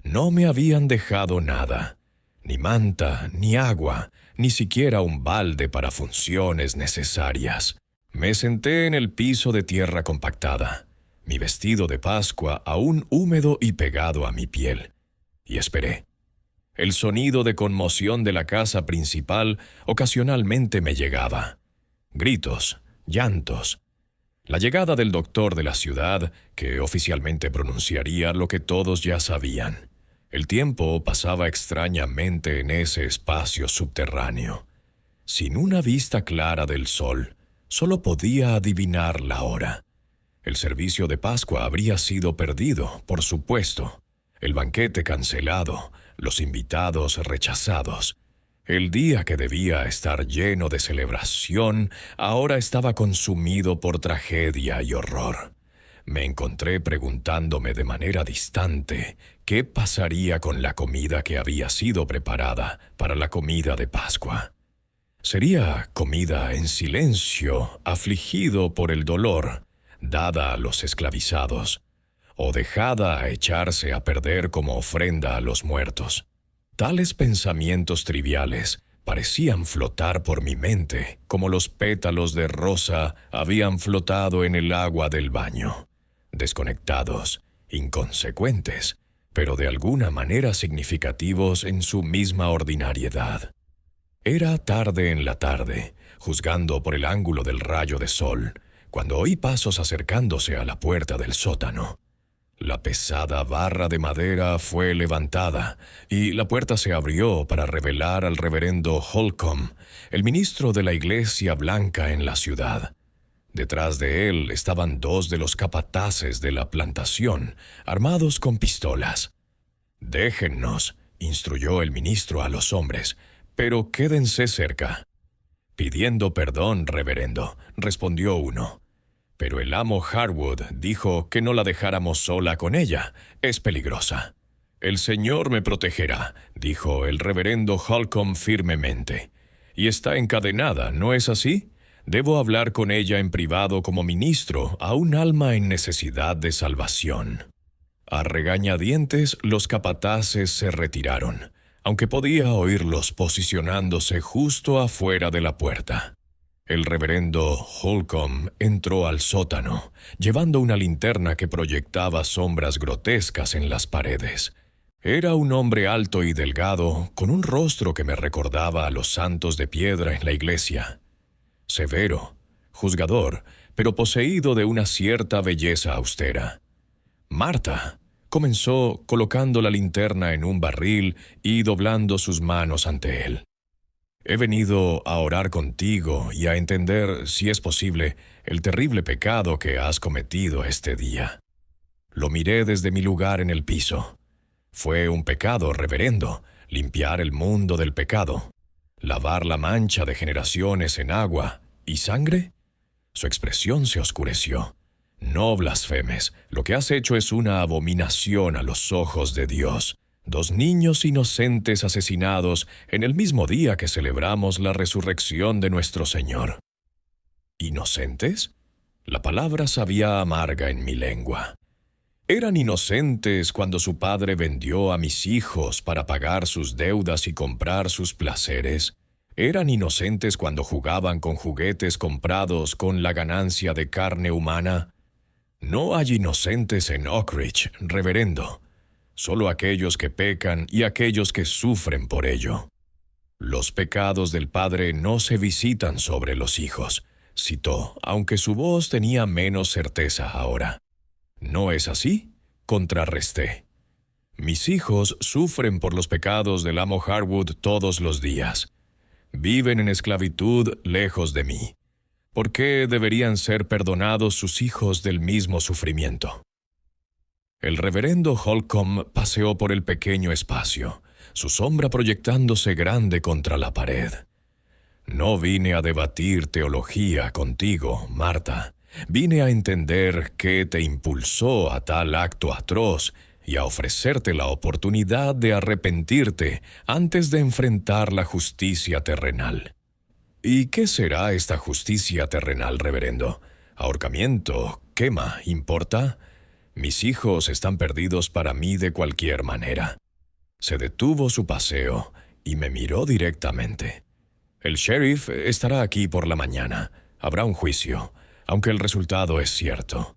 No me habían dejado nada, ni manta, ni agua, ni siquiera un balde para funciones necesarias. Me senté en el piso de tierra compactada, mi vestido de Pascua aún húmedo y pegado a mi piel, y esperé. El sonido de conmoción de la casa principal ocasionalmente me llegaba. Gritos, llantos. La llegada del doctor de la ciudad, que oficialmente pronunciaría lo que todos ya sabían. El tiempo pasaba extrañamente en ese espacio subterráneo. Sin una vista clara del sol, solo podía adivinar la hora. El servicio de Pascua habría sido perdido, por supuesto. El banquete cancelado, los invitados rechazados. El día que debía estar lleno de celebración, ahora estaba consumido por tragedia y horror. Me encontré preguntándome de manera distante qué pasaría con la comida que había sido preparada para la comida de Pascua. ¿Sería comida en silencio, afligido por el dolor, dada a los esclavizados, o dejada a echarse a perder como ofrenda a los muertos? Tales pensamientos triviales parecían flotar por mi mente como los pétalos de rosa habían flotado en el agua del baño, desconectados, inconsecuentes, pero de alguna manera significativos en su misma ordinariedad. Era tarde en la tarde, juzgando por el ángulo del rayo de sol, cuando oí pasos acercándose a la puerta del sótano. La pesada barra de madera fue levantada y la puerta se abrió para revelar al reverendo Holcomb, el ministro de la Iglesia Blanca en la ciudad. Detrás de él estaban dos de los capataces de la plantación, armados con pistolas. «Déjennos», instruyó el ministro a los hombres, «pero quédense cerca». «Pidiendo perdón, reverendo», respondió uno. Pero el amo Harwood dijo que no la dejáramos sola con ella. Es peligrosa. «El Señor me protegerá», dijo el reverendo Holcomb firmemente. «Y está encadenada, ¿no es así? Debo hablar con ella en privado como ministro a un alma en necesidad de salvación». A regañadientes, los capataces se retiraron, aunque podía oírlos posicionándose justo afuera de la puerta. El reverendo Holcomb entró al sótano, llevando una linterna que proyectaba sombras grotescas en las paredes. Era un hombre alto y delgado, con un rostro que me recordaba a los santos de piedra en la iglesia. Severo, juzgador, pero poseído de una cierta belleza austera. «Marta», comenzó colocando la linterna en un barril y doblando sus manos ante él. «He venido a orar contigo y a entender, si es posible, el terrible pecado que has cometido este día». Lo miré desde mi lugar en el piso. Fue un pecado, reverendo, limpiar el mundo del pecado, lavar la mancha de generaciones en agua y sangre. Su expresión se oscureció. «No blasfemes, lo que has hecho es una abominación a los ojos de Dios». 2 niños inocentes asesinados en el mismo día que celebramos la resurrección de nuestro Señor. ¿Inocentes? La palabra sabía amarga en mi lengua. Eran inocentes cuando su padre vendió a mis hijos para pagar sus deudas y comprar sus placeres. Eran inocentes cuando jugaban con juguetes comprados con la ganancia de carne humana. No hay inocentes en Oak Ridge, reverendo. solo aquellos que pecan y aquellos que sufren por ello. Los pecados del padre no se visitan sobre los hijos, citó, aunque su voz tenía menos certeza ahora. ¿No es así?, contrarresté. Mis hijos sufren por los pecados del amo Harwood todos los días. Viven en esclavitud lejos de mí. ¿Por qué deberían ser perdonados sus hijos del mismo sufrimiento? El reverendo Holcomb paseó por el pequeño espacio, su sombra proyectándose grande contra la pared. No vine a debatir teología contigo, Marta. Vine a entender qué te impulsó a tal acto atroz y a ofrecerte la oportunidad de arrepentirte antes de enfrentar la justicia terrenal. ¿Y qué será esta justicia terrenal, reverendo? ¿Ahorcamiento? ¿Quema? ¿Importa? Mis hijos están perdidos para mí de cualquier manera. Se detuvo su paseo y me miró directamente. El sheriff estará aquí por la mañana. Habrá un juicio, aunque el resultado es cierto.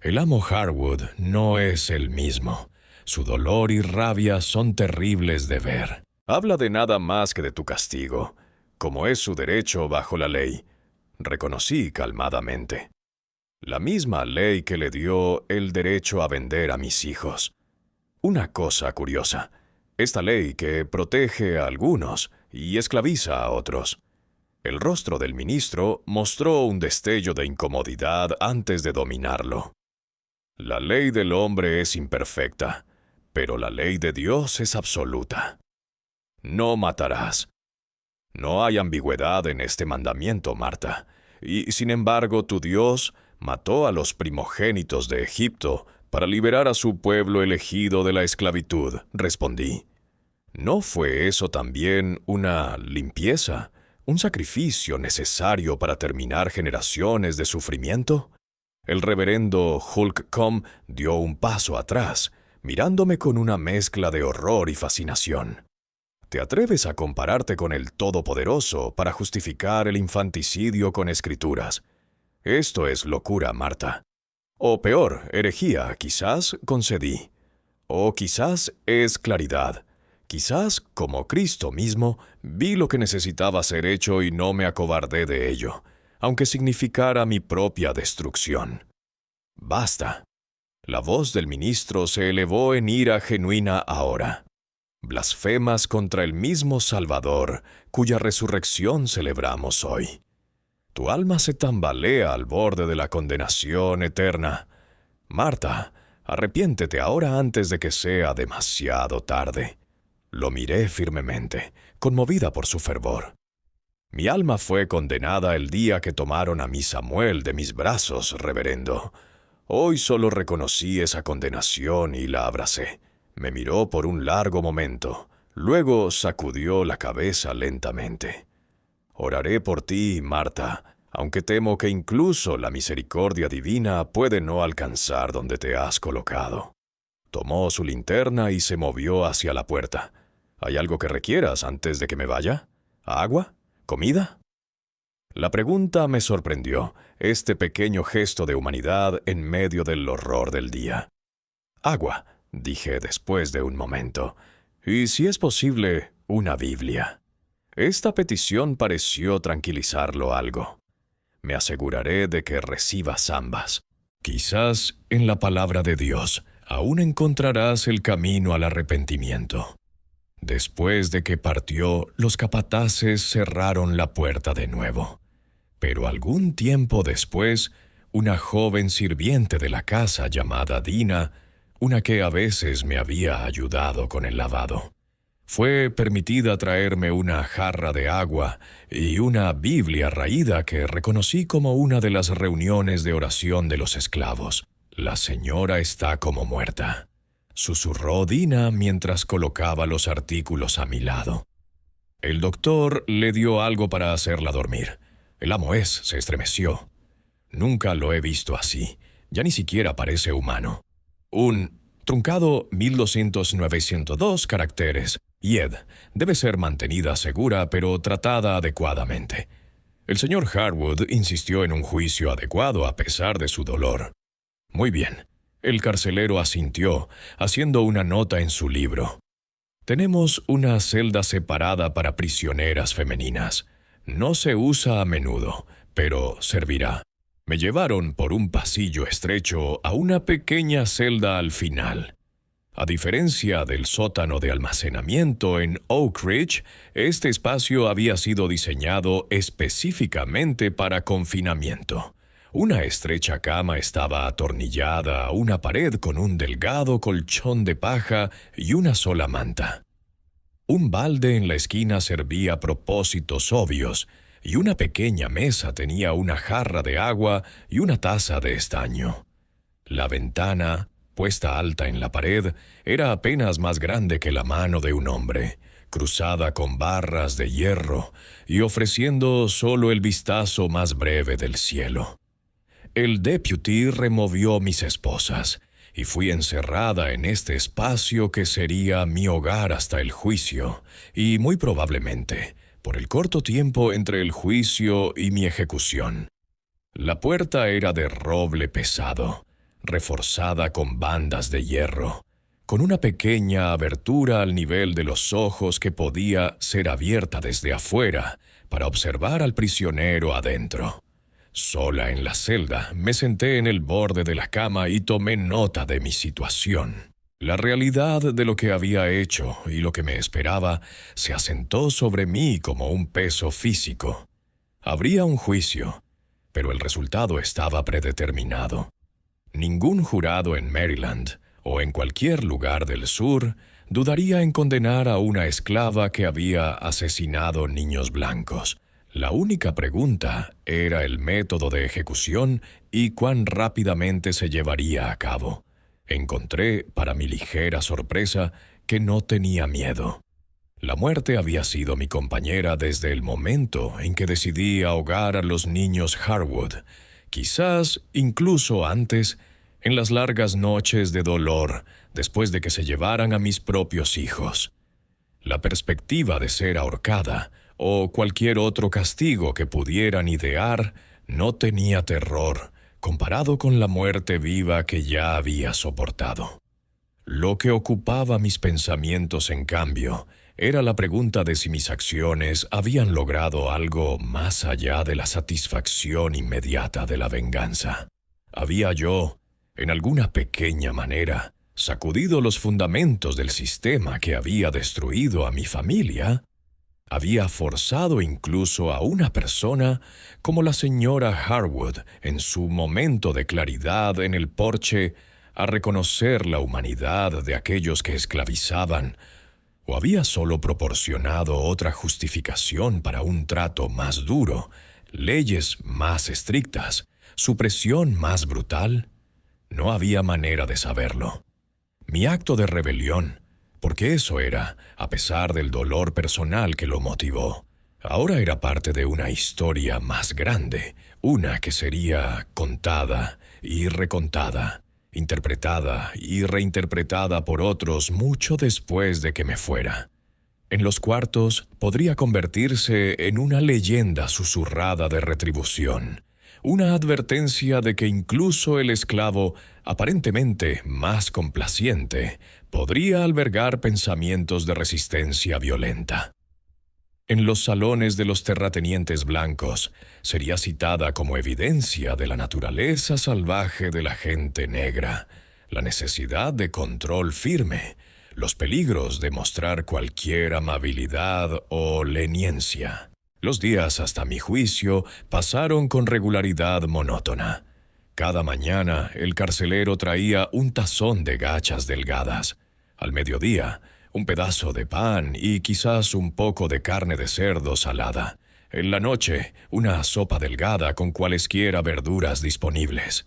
El amo Harwood no es el mismo. Su dolor y rabia son terribles de ver. Habla de nada más que de tu castigo, como es su derecho bajo la ley. Reconocí calmadamente. La misma ley que le dio el derecho a vender a mis hijos. Una cosa curiosa. Esta ley que protege a algunos y esclaviza a otros. El rostro del ministro mostró un destello de incomodidad antes de dominarlo. La ley del hombre es imperfecta, pero la ley de Dios es absoluta. No matarás. No hay ambigüedad en este mandamiento, Marta, y sin embargo tu Dios mató a los primogénitos de Egipto para liberar a su pueblo elegido de la esclavitud, respondí. ¿No fue eso también una limpieza, un sacrificio necesario para terminar generaciones de sufrimiento? El reverendo Holcomb dio un paso atrás, mirándome con una mezcla de horror y fascinación. ¿Te atreves a compararte con el Todopoderoso para justificar el infanticidio con escrituras? Esto es locura, Marta. O peor, herejía, quizás, concedí. O quizás es claridad. Quizás, como Cristo mismo, vi lo que necesitaba ser hecho y no me acobardé de ello, aunque significara mi propia destrucción. Basta. La voz del ministro se elevó en ira genuina ahora. Blasfemas contra el mismo Salvador, cuya resurrección celebramos hoy. Tu alma se tambalea al borde de la condenación eterna. Marta, arrepiéntete ahora antes de que sea demasiado tarde. Lo miré firmemente, conmovida por su fervor. Mi alma fue condenada el día que tomaron a mi Samuel de mis brazos, reverendo. Hoy solo reconocí esa condenación y la abracé. Me miró por un largo momento, luego sacudió la cabeza lentamente. Oraré por ti, Marta, aunque temo que incluso la misericordia divina puede no alcanzar donde te has colocado. Tomó su linterna y se movió hacia la puerta. ¿Hay algo que requieras antes de que me vaya? ¿Agua? ¿Comida? La pregunta me sorprendió, este pequeño gesto de humanidad en medio del horror del día. Agua, dije después de un momento, y si es posible, una Biblia. Esta petición pareció tranquilizarlo algo. Me aseguraré de que recibas ambas. Quizás en la palabra de Dios aún encontrarás el camino al arrepentimiento. Después de que partió, los capataces cerraron la puerta de nuevo. Pero algún tiempo después, una joven sirviente de la casa llamada Dina, una que a veces me había ayudado con el lavado, fue permitida traerme una jarra de agua y una Biblia raída que reconocí como una de las reuniones de oración de los esclavos. La señora está como muerta, susurró Dina mientras colocaba los artículos a mi lado. El doctor le dio algo para hacerla dormir. El amo se estremeció. Nunca lo he visto así. Ya ni siquiera parece humano. Un truncado 1200-902 caracteres. Yed debe ser mantenida segura, pero tratada adecuadamente. El señor Harwood insistió en un juicio adecuado a pesar de su dolor. Muy bien. El carcelero asintió, haciendo una nota en su libro. Tenemos una celda separada para prisioneras femeninas. No se usa a menudo, pero servirá. Me llevaron por un pasillo estrecho a una pequeña celda al final. A diferencia del sótano de almacenamiento en Oak Ridge, este espacio había sido diseñado específicamente para confinamiento. Una estrecha cama estaba atornillada a una pared con un delgado colchón de paja y una sola manta. Un balde en la esquina servía propósitos obvios, y una pequeña mesa tenía una jarra de agua y una taza de estaño. La ventana, puesta alta en la pared, era apenas más grande que la mano de un hombre, cruzada con barras de hierro y ofreciendo solo el vistazo más breve del cielo. El deputy removió mis esposas y fui encerrada en este espacio que sería mi hogar hasta el juicio y, muy probablemente, por el corto tiempo entre el juicio y mi ejecución. La puerta era de roble pesado, reforzada con bandas de hierro, con una pequeña abertura al nivel de los ojos que podía ser abierta desde afuera para observar al prisionero adentro. Sola en la celda, me senté en el borde de la cama y tomé nota de mi situación. La realidad de lo que había hecho y lo que me esperaba se asentó sobre mí como un peso físico. Habría un juicio, pero el resultado estaba predeterminado. Ningún jurado en Maryland o en cualquier lugar del sur dudaría en condenar a una esclava que había asesinado niños blancos. La única pregunta era el método de ejecución y cuán rápidamente se llevaría a cabo. Encontré, para mi ligera sorpresa, que no tenía miedo. La muerte había sido mi compañera desde el momento en que decidí ahogar a los niños Harwood, quizás incluso antes, en las largas noches de dolor después de que se llevaran a mis propios hijos. La perspectiva de ser ahorcada o cualquier otro castigo que pudieran idear no tenía terror comparado con la muerte viva que ya había soportado. Lo que ocupaba mis pensamientos, en cambio, era la pregunta de si mis acciones habían logrado algo más allá de la satisfacción inmediata de la venganza. ¿Había yo, en alguna pequeña manera, sacudido los fundamentos del sistema que había destruido a mi familia? Había forzado incluso a una persona como la señora Harwood en su momento de claridad en el porche a reconocer la humanidad de aquellos que esclavizaban, o había solo proporcionado otra justificación para un trato más duro, leyes más estrictas, supresión más brutal? No había manera de saberlo. Mi acto de rebelión, porque eso era, a pesar del dolor personal que lo motivó, ahora era parte de una historia más grande, una que sería contada y recontada, interpretada y reinterpretada por otros mucho después de que me fuera. En los cuartos podría convertirse en una leyenda susurrada de retribución, una advertencia de que incluso el esclavo, aparentemente más complaciente, podría albergar pensamientos de resistencia violenta. En los salones de los terratenientes blancos sería citada como evidencia de la naturaleza salvaje de la gente negra, la necesidad de control firme, los peligros de mostrar cualquier amabilidad o leniencia. Los días hasta mi juicio pasaron con regularidad monótona. Cada mañana el carcelero traía un tazón de gachas delgadas. Al mediodía, un pedazo de pan y quizás un poco de carne de cerdo salada. En la noche, una sopa delgada con cualesquiera verduras disponibles.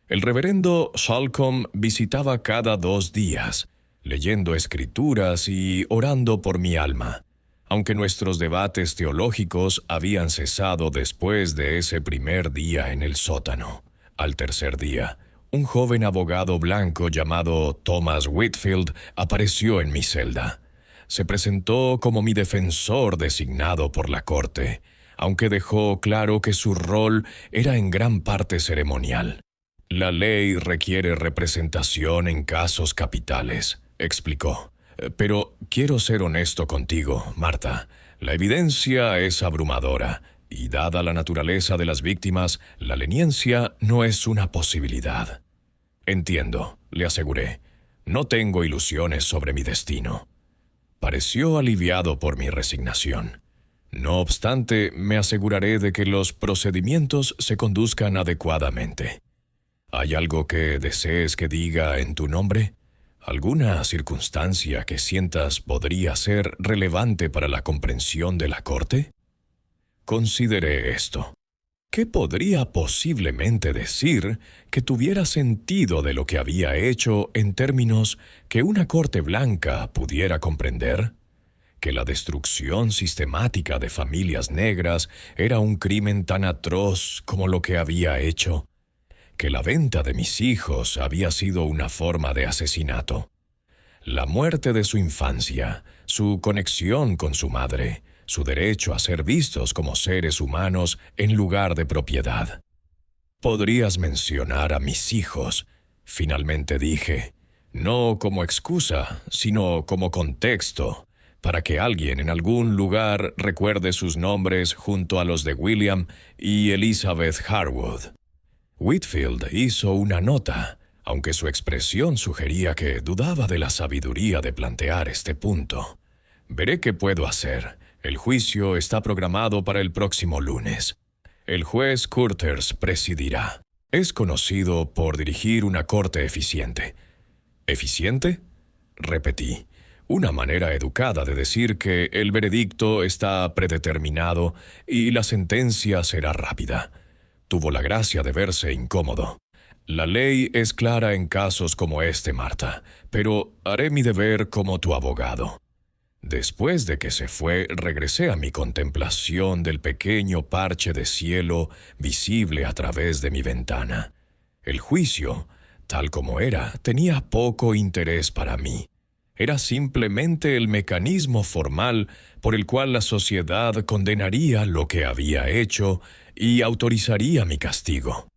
El reverendo Salcombe visitaba cada 2 días, leyendo escrituras y orando por mi alma. Aunque nuestros debates teológicos habían cesado después de ese primer día en el sótano. Al tercer día, un joven abogado blanco llamado Thomas Whitfield apareció en mi celda. Se presentó como mi defensor designado por la corte, aunque dejó claro que su rol era en gran parte ceremonial. La ley requiere representación en casos capitales, explicó. Pero quiero ser honesto contigo, Marta. La evidencia es abrumadora, y dada la naturaleza de las víctimas, la leniencia no es una posibilidad. Entiendo, le aseguré. No tengo ilusiones sobre mi destino. Pareció aliviado por mi resignación. No obstante, me aseguraré de que los procedimientos se conduzcan adecuadamente. ¿Hay algo que desees que diga en tu nombre? ¿Alguna circunstancia que sientas podría ser relevante para la comprensión de la corte? Consideré esto. ¿Qué podría posiblemente decir que tuviera sentido de lo que había hecho en términos que una corte blanca pudiera comprender? ¿Que la destrucción sistemática de familias negras era un crimen tan atroz como lo que había hecho? ¿Que la venta de mis hijos había sido una forma de asesinato? La muerte de su infancia, su conexión con su madre, su derecho a ser vistos como seres humanos en lugar de propiedad. Podrías mencionar a mis hijos, finalmente dije, no como excusa, sino como contexto, para que alguien en algún lugar recuerde sus nombres junto a los de William y Elizabeth Harwood. Whitfield hizo una nota, aunque su expresión sugería que dudaba de la sabiduría de plantear este punto. Veré qué puedo hacer. El juicio está programado para el próximo lunes. El juez Curters presidirá. Es conocido por dirigir una corte eficiente. ¿Eficiente? Repetí. Una manera educada de decir que el veredicto está predeterminado y la sentencia será rápida. Tuvo la gracia de verse incómodo. La ley es clara en casos como este, Marta, pero haré mi deber como tu abogado. Después de que se fue, regresé a mi contemplación del pequeño parche de cielo visible a través de mi ventana. El juicio, tal como era, tenía poco interés para mí. Era simplemente el mecanismo formal por el cual la sociedad condenaría lo que había hecho y autorizaría mi castigo.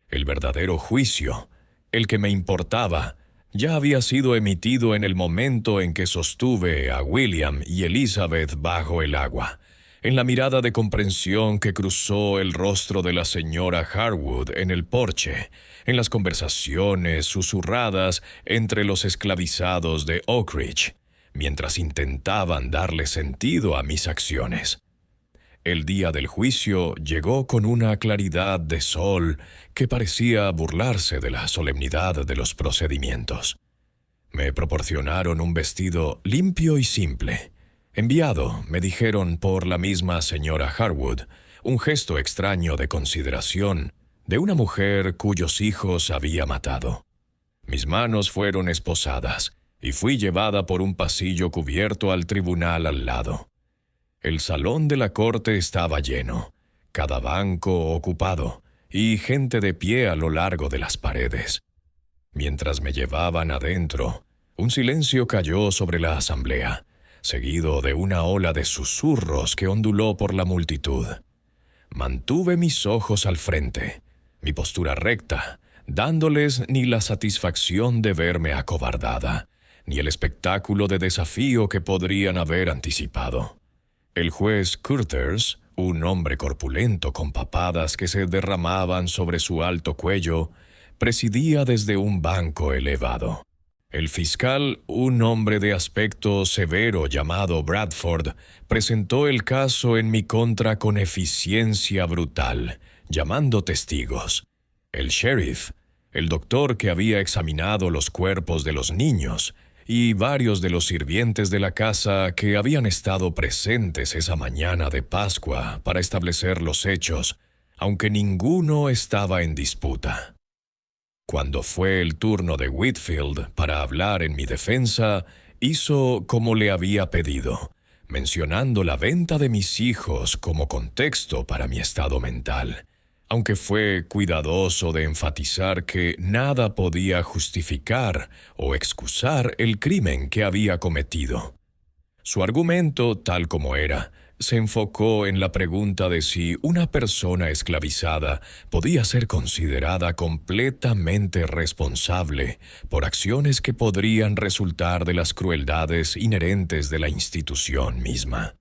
El verdadero juicio, el que me importaba, ya había sido emitido en el momento en que sostuve a William y Elizabeth bajo el agua, en la mirada de comprensión que cruzó el rostro de la señora Harwood en el porche, en las conversaciones susurradas entre los esclavizados de Oak Ridge, mientras intentaban darle sentido a mis acciones. El día del juicio llegó con una claridad de sol que parecía burlarse de la solemnidad de los procedimientos. Me proporcionaron un vestido limpio y simple. Enviado, me dijeron por la misma señora Harwood, un gesto extraño de consideración de una mujer cuyos hijos había matado. Mis manos fueron esposadas y fui llevada por un pasillo cubierto al tribunal al lado. El salón de la corte estaba lleno, cada banco ocupado, y gente de pie a lo largo de las paredes. Mientras me llevaban adentro, un silencio cayó sobre la asamblea, seguido de una ola de susurros que onduló por la multitud. Mantuve mis ojos al frente, mi postura recta, dándoles ni la satisfacción de verme acobardada, ni el espectáculo de desafío que podrían haber anticipado. El juez Curters, un hombre corpulento con papadas que se derramaban sobre su alto cuello, presidía desde un banco elevado. El fiscal, un hombre de aspecto severo llamado Bradford, presentó el caso en mi contra con eficiencia brutal, llamando testigos. El sheriff, el doctor que había examinado los cuerpos de los niños, y varios de los sirvientes de la casa que habían estado presentes esa mañana de Pascua para establecer los hechos, aunque ninguno estaba en disputa. Cuando fue el turno de Whitfield para hablar en mi defensa, hizo como le había pedido, mencionando la venta de mis hijos como contexto para mi estado mental, aunque fue cuidadoso de enfatizar que nada podía justificar o excusar el crimen que había cometido. Su argumento, tal como era, se enfocó en la pregunta de si una persona esclavizada podía ser considerada completamente responsable por acciones que podrían resultar de las crueldades inherentes de la institución misma.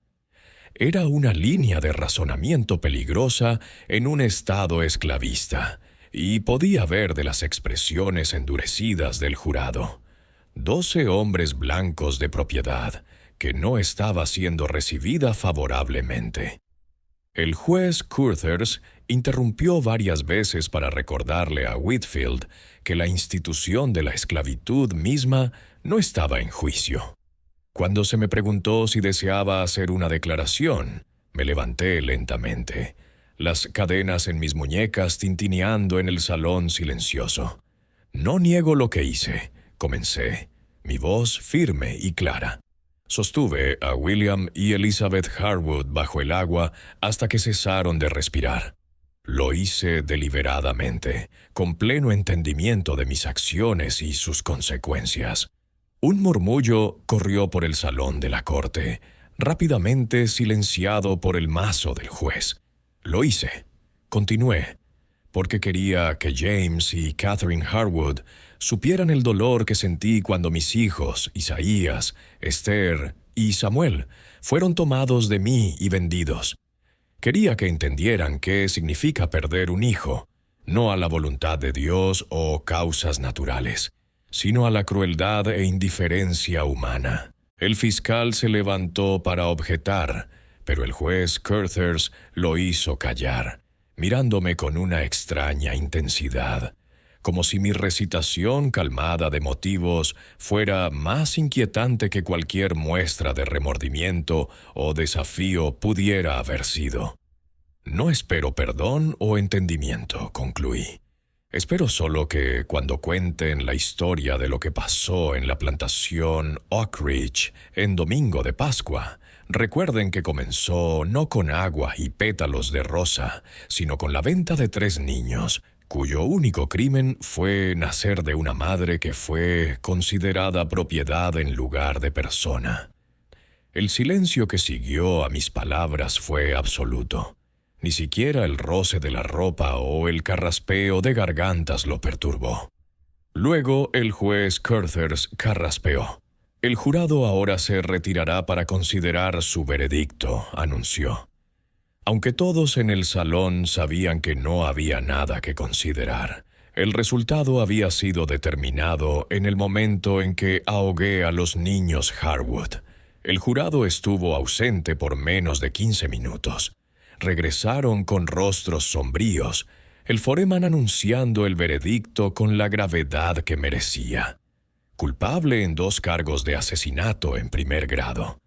Era una línea de razonamiento peligrosa en un estado esclavista, y podía ver de las expresiones endurecidas del jurado. 12 hombres blancos de propiedad, que no estaba siendo recibida favorablemente. El juez Curthers interrumpió varias veces para recordarle a Whitfield que la institución de la esclavitud misma no estaba en juicio. Cuando se me preguntó si deseaba hacer una declaración, me levanté lentamente, las cadenas en mis muñecas tintineando en el salón silencioso. No niego lo que hice, comencé, mi voz firme y clara. Sostuve a William y Elizabeth Harwood bajo el agua hasta que cesaron de respirar. Lo hice deliberadamente, con pleno entendimiento de mis acciones y sus consecuencias. Un murmullo corrió por el salón de la corte, rápidamente silenciado por el mazo del juez. Lo hice. Continué, porque quería que James y Catherine Harwood supieran el dolor que sentí cuando mis hijos, Isaías, Esther y Samuel, fueron tomados de mí y vendidos. Quería que entendieran qué significa perder un hijo, no a la voluntad de Dios o causas naturales, sino a la crueldad e indiferencia humana. El fiscal se levantó para objetar, pero el juez Curthers lo hizo callar, mirándome con una extraña intensidad, como si mi recitación calmada de motivos fuera más inquietante que cualquier muestra de remordimiento o desafío pudiera haber sido. No espero perdón o entendimiento, concluí. Espero solo que, cuando cuenten la historia de lo que pasó en la plantación Oak Ridge en domingo de Pascua, recuerden que comenzó no con agua y pétalos de rosa, sino con la venta de 3 niños, cuyo único crimen fue nacer de una madre que fue considerada propiedad en lugar de persona. El silencio que siguió a mis palabras fue absoluto. Ni siquiera el roce de la ropa o el carraspeo de gargantas lo perturbó. Luego el juez Curthers carraspeó. El jurado ahora se retirará para considerar su veredicto, anunció. Aunque todos en el salón sabían que no había nada que considerar, el resultado había sido determinado en el momento en que ahogué a los niños Harwood. El jurado estuvo ausente por menos de 15 minutos. Regresaron con rostros sombríos, el foreman anunciando el veredicto con la gravedad que merecía. Culpable en 2 cargos de asesinato en primer grado.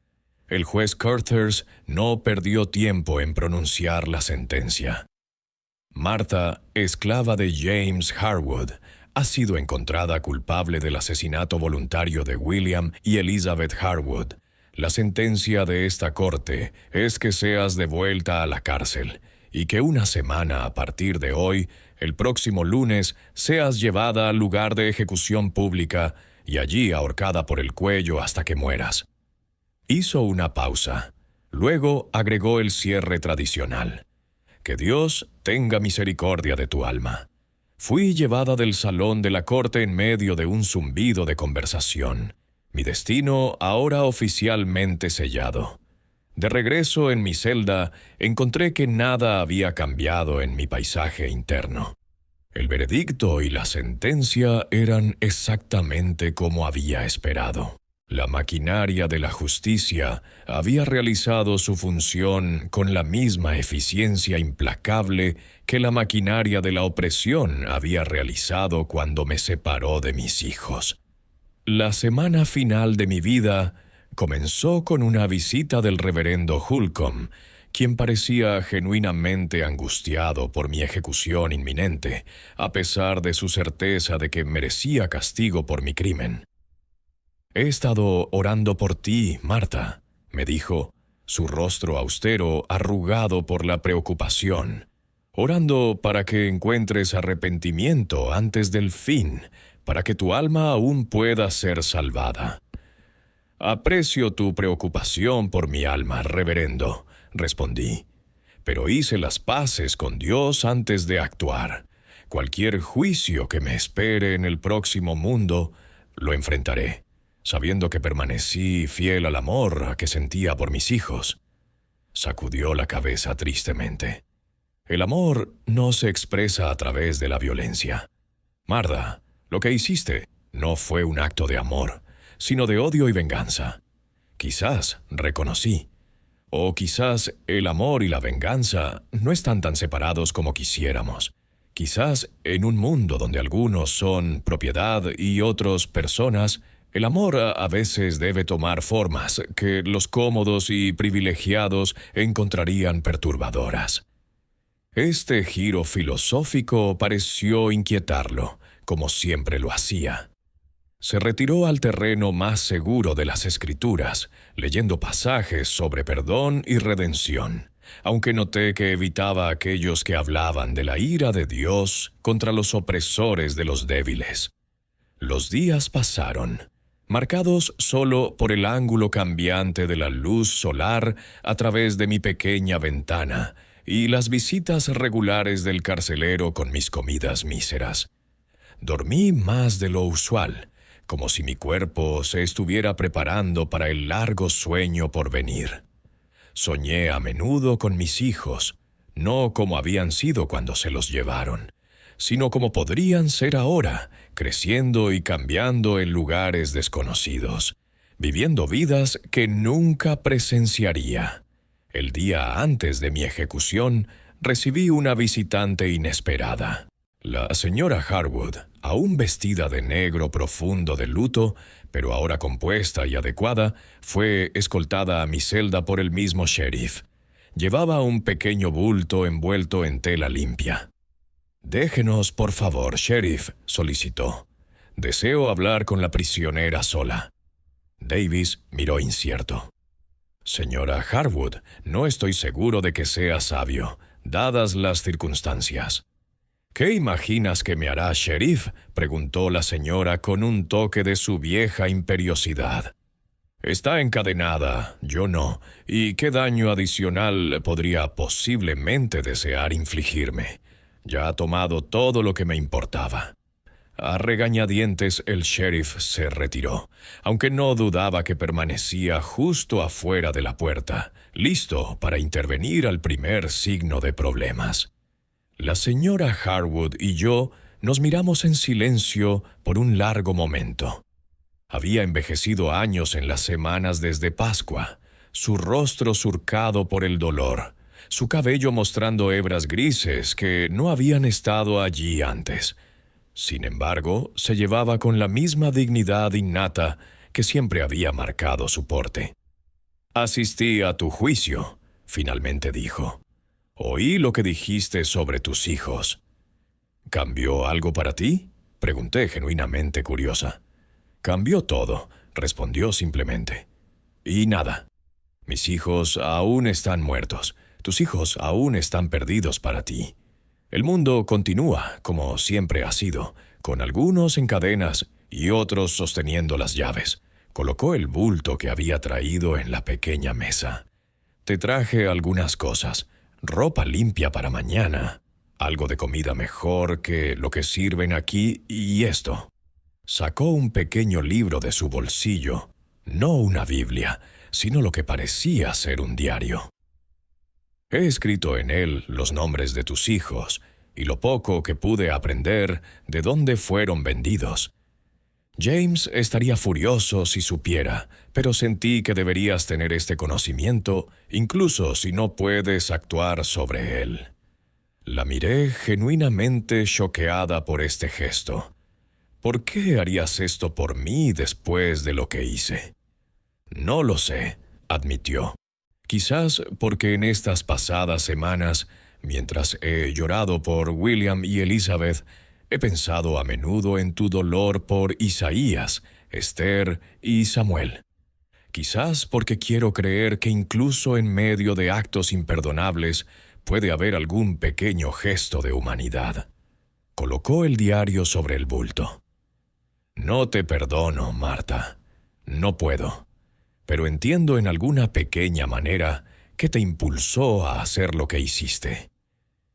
El juez Curthers no perdió tiempo en pronunciar la sentencia. Martha, esclava de James Harwood, ha sido encontrada culpable del asesinato voluntario de William y Elizabeth Harwood. La sentencia de esta corte es que seas devuelta a la cárcel y que una semana a partir de hoy, el próximo lunes, seas llevada al lugar de ejecución pública y allí ahorcada por el cuello hasta que mueras. Hizo una pausa. Luego agregó el cierre tradicional. Que Dios tenga misericordia de tu alma. Fui llevada del salón de la corte en medio de un zumbido de conversación. Mi destino ahora oficialmente sellado. De regreso en mi celda, encontré que nada había cambiado en mi paisaje interno. El veredicto y la sentencia eran exactamente como había esperado. La maquinaria de la justicia había realizado su función con la misma eficiencia implacable que la maquinaria de la opresión había realizado cuando me separó de mis hijos. La semana final de mi vida comenzó con una visita del reverendo Holcomb, quien parecía genuinamente angustiado por mi ejecución inminente, a pesar de su certeza de que merecía castigo por mi crimen. «He estado orando por ti, Martha», me dijo, su rostro austero arrugado por la preocupación, «orando para que encuentres arrepentimiento antes del fin, para que tu alma aún pueda ser salvada». «Aprecio tu preocupación por mi alma, reverendo», respondí. Pero hice las paces con Dios antes de actuar. Cualquier juicio que me espere en el próximo mundo, lo enfrentaré, sabiendo que permanecí fiel al amor que sentía por mis hijos. Sacudió la cabeza tristemente. El amor no se expresa a través de la violencia. Martha, lo que hiciste no fue un acto de amor, sino de odio y venganza. Quizás, reconocí, o quizás el amor y la venganza no están tan separados como quisiéramos. Quizás en un mundo donde algunos son propiedad y otros personas, el amor a veces debe tomar formas que los cómodos y privilegiados encontrarían perturbadoras. Este giro filosófico pareció inquietarlo, como siempre lo hacía. Se retiró al terreno más seguro de las Escrituras, leyendo pasajes sobre perdón y redención, aunque noté que evitaba a aquellos que hablaban de la ira de Dios contra los opresores de los débiles. Los días pasaron, marcados solo por el ángulo cambiante de la luz solar a través de mi pequeña ventana y las visitas regulares del carcelero con mis comidas míseras. Dormí más de lo usual, como si mi cuerpo se estuviera preparando para el largo sueño por venir. Soñé a menudo con mis hijos, no como habían sido cuando se los llevaron, sino como podrían ser ahora, creciendo y cambiando en lugares desconocidos, viviendo vidas que nunca presenciaría. El día antes de mi ejecución, recibí una visitante inesperada. La señora Harwood, aún vestida de negro profundo de luto, pero ahora compuesta y adecuada, fue escoltada a mi celda por el mismo sheriff. Llevaba un pequeño bulto envuelto en tela limpia. «Déjenos, por favor, sheriff», solicitó. «Deseo hablar con la prisionera sola». Davis miró incierto. «Señora Harwood, no estoy seguro de que sea sabio, dadas las circunstancias». «¿Qué imaginas que me hará, sheriff?», preguntó la señora con un toque de su vieja imperiosidad. «Está encadenada, yo no, y qué daño adicional podría posiblemente desear infligirme. Ya ha tomado todo lo que me importaba». A regañadientes el sheriff se retiró, aunque no dudaba que permanecía justo afuera de la puerta, listo para intervenir al primer signo de problemas. La señora Harwood y yo nos miramos en silencio por un largo momento. Había envejecido años en las semanas desde Pascua, su rostro surcado por el dolor, su cabello mostrando hebras grises que no habían estado allí antes. Sin embargo, se llevaba con la misma dignidad innata que siempre había marcado su porte. «Asistí a tu juicio», finalmente dijo. «Oí lo que dijiste sobre tus hijos». «¿Cambió algo para ti?», pregunté genuinamente curiosa. «Cambió todo», respondió simplemente. «Y nada. Mis hijos aún están muertos. Tus hijos aún están perdidos para ti. El mundo continúa, como siempre ha sido, con algunos en cadenas y otros sosteniendo las llaves». Colocó el bulto que había traído en la pequeña mesa. «Te traje algunas cosas. Ropa limpia para mañana, algo de comida mejor que lo que sirven aquí y esto». Sacó un pequeño libro de su bolsillo, no una Biblia, sino lo que parecía ser un diario. «He escrito en él los nombres de tus hijos y lo poco que pude aprender de dónde fueron vendidos. James estaría furioso si supiera, pero sentí que deberías tener este conocimiento, incluso si no puedes actuar sobre él». La miré genuinamente choqueada por este gesto. «¿Por qué harías esto por mí después de lo que hice?» «No lo sé», admitió. «Quizás porque en estas pasadas semanas, mientras he llorado por William y Elizabeth, he pensado a menudo en tu dolor por Isaías, Esther y Samuel. Quizás porque quiero creer que incluso en medio de actos imperdonables puede haber algún pequeño gesto de humanidad». Colocó el diario sobre el bulto. «No te perdono, Martha. No puedo. Pero entiendo en alguna pequeña manera ¿Qué te impulsó a hacer lo que hiciste?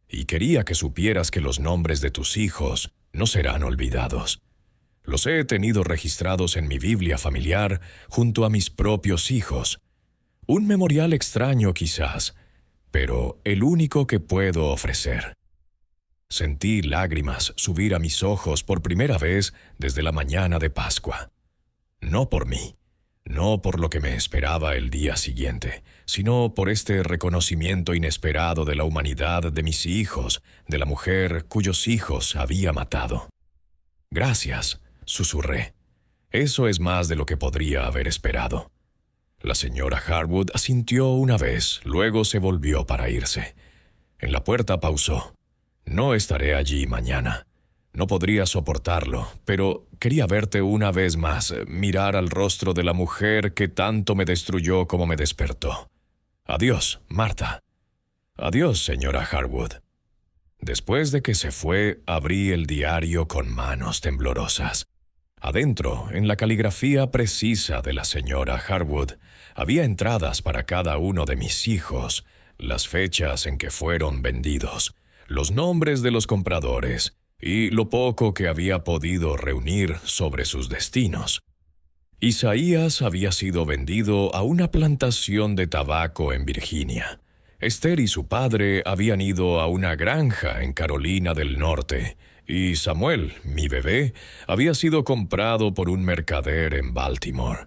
Y quería que supieras que los nombres de tus hijos no serán olvidados. Los he tenido registrados en mi Biblia familiar junto a mis propios hijos. Un memorial extraño quizás, pero el único que puedo ofrecer. Sentí lágrimas subir a mis ojos por primera vez desde la mañana de Pascua. No por mí, no por lo que me esperaba el día siguiente, sino por este reconocimiento inesperado de la humanidad de mis hijos, de la mujer cuyos hijos había matado. Gracias, susurré. Eso es más de lo que podría haber esperado. La señora Harwood asintió una vez, luego se volvió para irse. En la puerta pausó. No estaré allí mañana. No podría soportarlo, pero quería verte una vez más, mirar al rostro de la mujer que tanto me destruyó como me despertó. Adiós, Marta. Adiós, señora Harwood. Después de que se fue, abrí el diario con manos temblorosas. Adentro, en la caligrafía precisa de la señora Harwood, había entradas para cada uno de mis hijos, las fechas en que fueron vendidos, los nombres de los compradores y lo poco que había podido reunir sobre sus destinos. Isaías había sido vendido a una plantación de tabaco en Virginia. Esther y su padre habían ido a una granja en Carolina del Norte, y Samuel, mi bebé, había sido comprado por un mercader en Baltimore,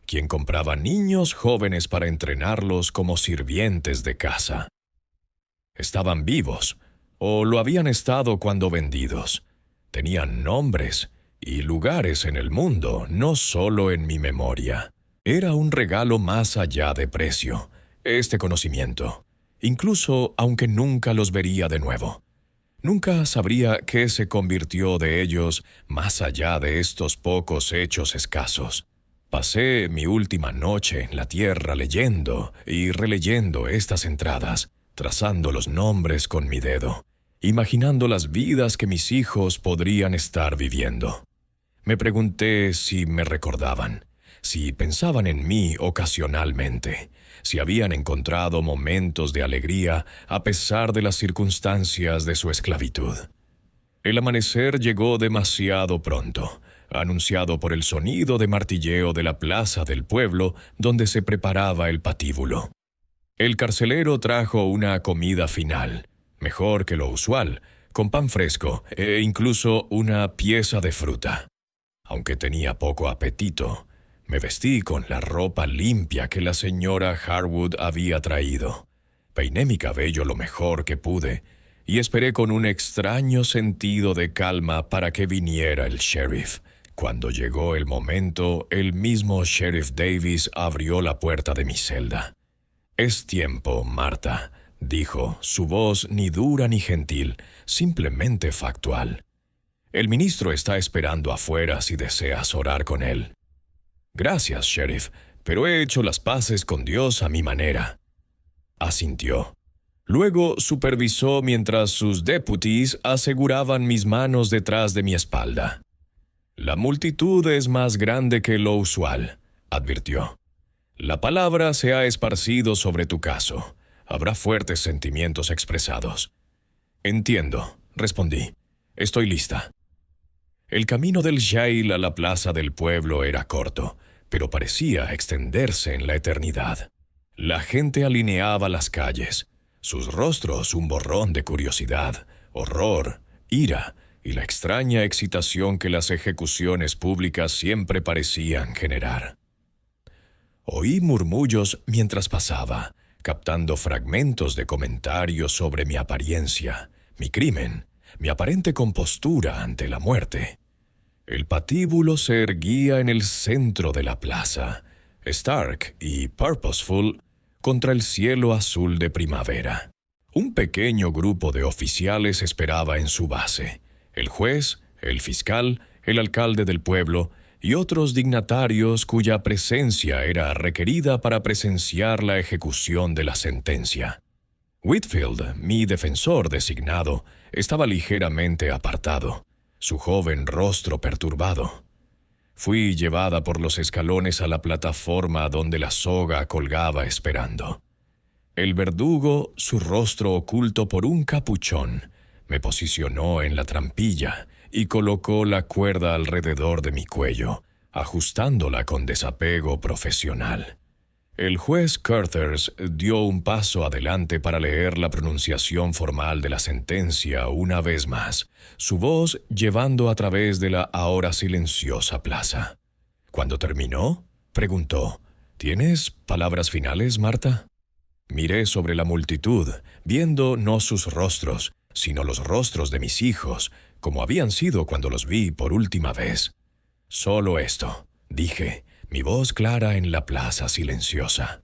quien compraba niños jóvenes para entrenarlos como sirvientes de casa. Estaban vivos, o lo habían estado cuando vendidos. Tenían nombres y lugares en el mundo, no solo en mi memoria. Era un regalo más allá de precio, este conocimiento, incluso aunque nunca los vería de nuevo. Nunca sabría qué se convirtió de ellos más allá de estos pocos hechos escasos. Pasé mi última noche en la tierra leyendo y releyendo estas entradas, trazando los nombres con mi dedo, imaginando las vidas que mis hijos podrían estar viviendo. Me pregunté si me recordaban, si pensaban en mí ocasionalmente, si habían encontrado momentos de alegría a pesar de las circunstancias de su esclavitud. El amanecer llegó demasiado pronto, anunciado por el sonido de martilleo de la plaza del pueblo donde se preparaba el patíbulo. El carcelero trajo una comida final, mejor que lo usual, con pan fresco e incluso una pieza de fruta. Aunque tenía poco apetito, me vestí con la ropa limpia que la señora Harwood había traído. Peiné mi cabello lo mejor que pude y esperé con un extraño sentido de calma para que viniera el sheriff. Cuando llegó el momento, el mismo Sheriff Davis abrió la puerta de mi celda. «Es tiempo, Marta», dijo, su voz ni dura ni gentil, simplemente factual. «El ministro está esperando afuera si deseas orar con él». «Gracias, sheriff, pero he hecho las paces con Dios a mi manera». Asintió. Luego supervisó mientras sus deputies aseguraban mis manos detrás de mi espalda. «La multitud es más grande que lo usual», advirtió. «La palabra se ha esparcido sobre tu caso. Habrá fuertes sentimientos expresados». «Entiendo», respondí. «Estoy lista». El camino del jail a la plaza del pueblo era corto, pero parecía extenderse en la eternidad. La gente alineaba las calles, sus rostros un borrón de curiosidad, horror, ira y la extraña excitación que las ejecuciones públicas siempre parecían generar. Oí murmullos mientras pasaba, captando fragmentos de comentarios sobre mi apariencia, mi crimen, mi aparente compostura ante la muerte. El patíbulo se erguía en el centro de la plaza, stark y purposeful, contra el cielo azul de primavera. Un pequeño grupo de oficiales esperaba en su base. El juez, el fiscal, el alcalde del pueblo y otros dignatarios cuya presencia era requerida para presenciar la ejecución de la sentencia. Whitfield, mi defensor designado, estaba ligeramente apartado, su joven rostro perturbado. Fui llevada por los escalones a la plataforma donde la soga colgaba esperando. El verdugo, su rostro oculto por un capuchón, me posicionó en la trampilla y colocó la cuerda alrededor de mi cuello, ajustándola con desapego profesional. El juez Curthers dio un paso adelante para leer la pronunciación formal de la sentencia una vez más, su voz llevando a través de la ahora silenciosa plaza. Cuando terminó, preguntó: ¿Tienes palabras finales, Marta? Miré sobre la multitud, viendo no sus rostros, sino los rostros de mis hijos, como habían sido cuando los vi por última vez. Solo esto, dije, mi voz clara en la plaza silenciosa.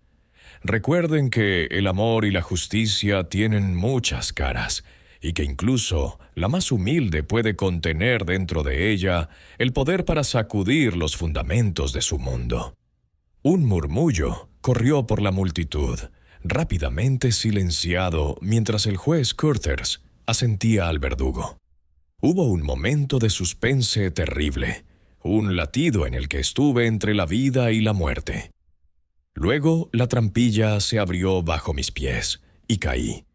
Recuerden que el amor y la justicia tienen muchas caras, y que incluso la más humilde puede contener dentro de ella el poder para sacudir los fundamentos de su mundo. Un murmullo corrió por la multitud, rápidamente silenciado mientras el juez Curthers asentía al verdugo. Hubo un momento de suspense terrible, un latido en el que estuve entre la vida y la muerte. Luego la trampilla se abrió bajo mis pies y caí.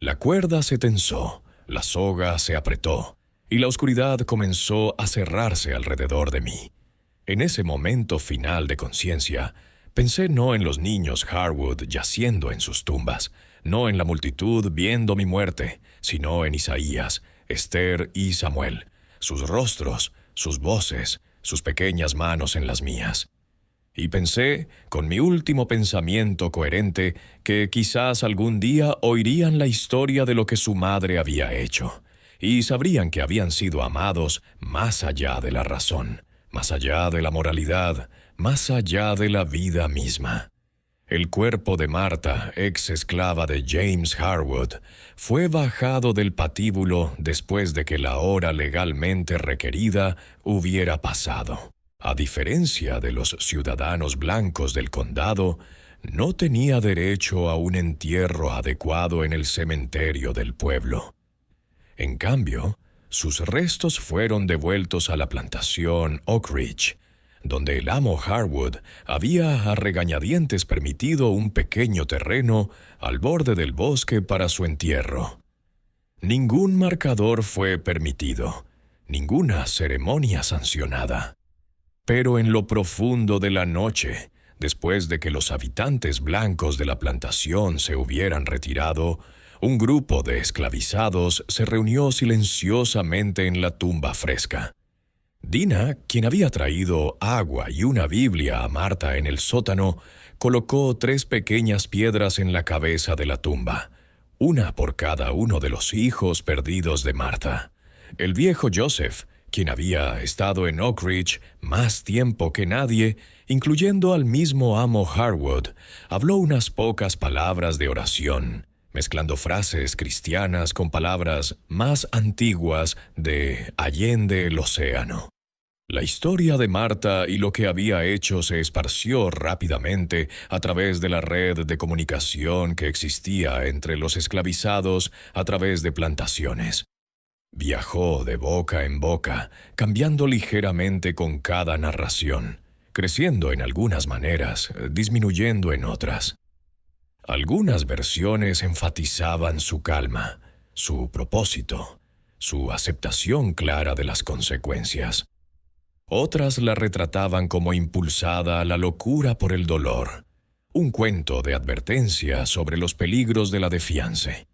La cuerda se tensó, la soga se apretó y la oscuridad comenzó a cerrarse alrededor de mí. En ese momento final de conciencia, pensé no en los niños Harwood yaciendo en sus tumbas, no en la multitud viendo mi muerte, sino en Isaías, Esther y Samuel, sus rostros, sus voces, sus pequeñas manos en las mías. Y pensé, con mi último pensamiento coherente, que quizás algún día oirían la historia de lo que su madre había hecho, y sabrían que habían sido amados más allá de la razón, más allá de la moralidad, más allá de la vida misma. El cuerpo de Marta, ex esclava de James Harwood, fue bajado del patíbulo después de que la hora legalmente requerida hubiera pasado. A diferencia de los ciudadanos blancos del condado, no tenía derecho a un entierro adecuado en el cementerio del pueblo. En cambio, sus restos fueron devueltos a la plantación Oak Ridge, donde el amo Harwood había a regañadientes permitido un pequeño terreno al borde del bosque para su entierro. Ningún marcador fue permitido, ninguna ceremonia sancionada. Pero en lo profundo de la noche, después de que los habitantes blancos de la plantación se hubieran retirado, un grupo de esclavizados se reunió silenciosamente en la tumba fresca. Dina, quien había traído agua y una Biblia a Marta en el sótano, colocó 3 pequeñas piedras en la cabeza de la tumba, una por cada uno de los hijos perdidos de Marta. El viejo Joseph, quien había estado en Oak Ridge más tiempo que nadie, incluyendo al mismo amo Harwood, habló unas pocas palabras de oración, mezclando frases cristianas con palabras más antiguas de allende el océano. La historia de Marta y lo que había hecho se esparció rápidamente a través de la red de comunicación que existía entre los esclavizados a través de plantaciones. Viajó de boca en boca, cambiando ligeramente con cada narración, creciendo en algunas maneras, disminuyendo en otras. Algunas versiones enfatizaban su calma, su propósito, su aceptación clara de las consecuencias. Otras la retrataban como impulsada a la locura por el dolor, un cuento de advertencia sobre los peligros de la defiance.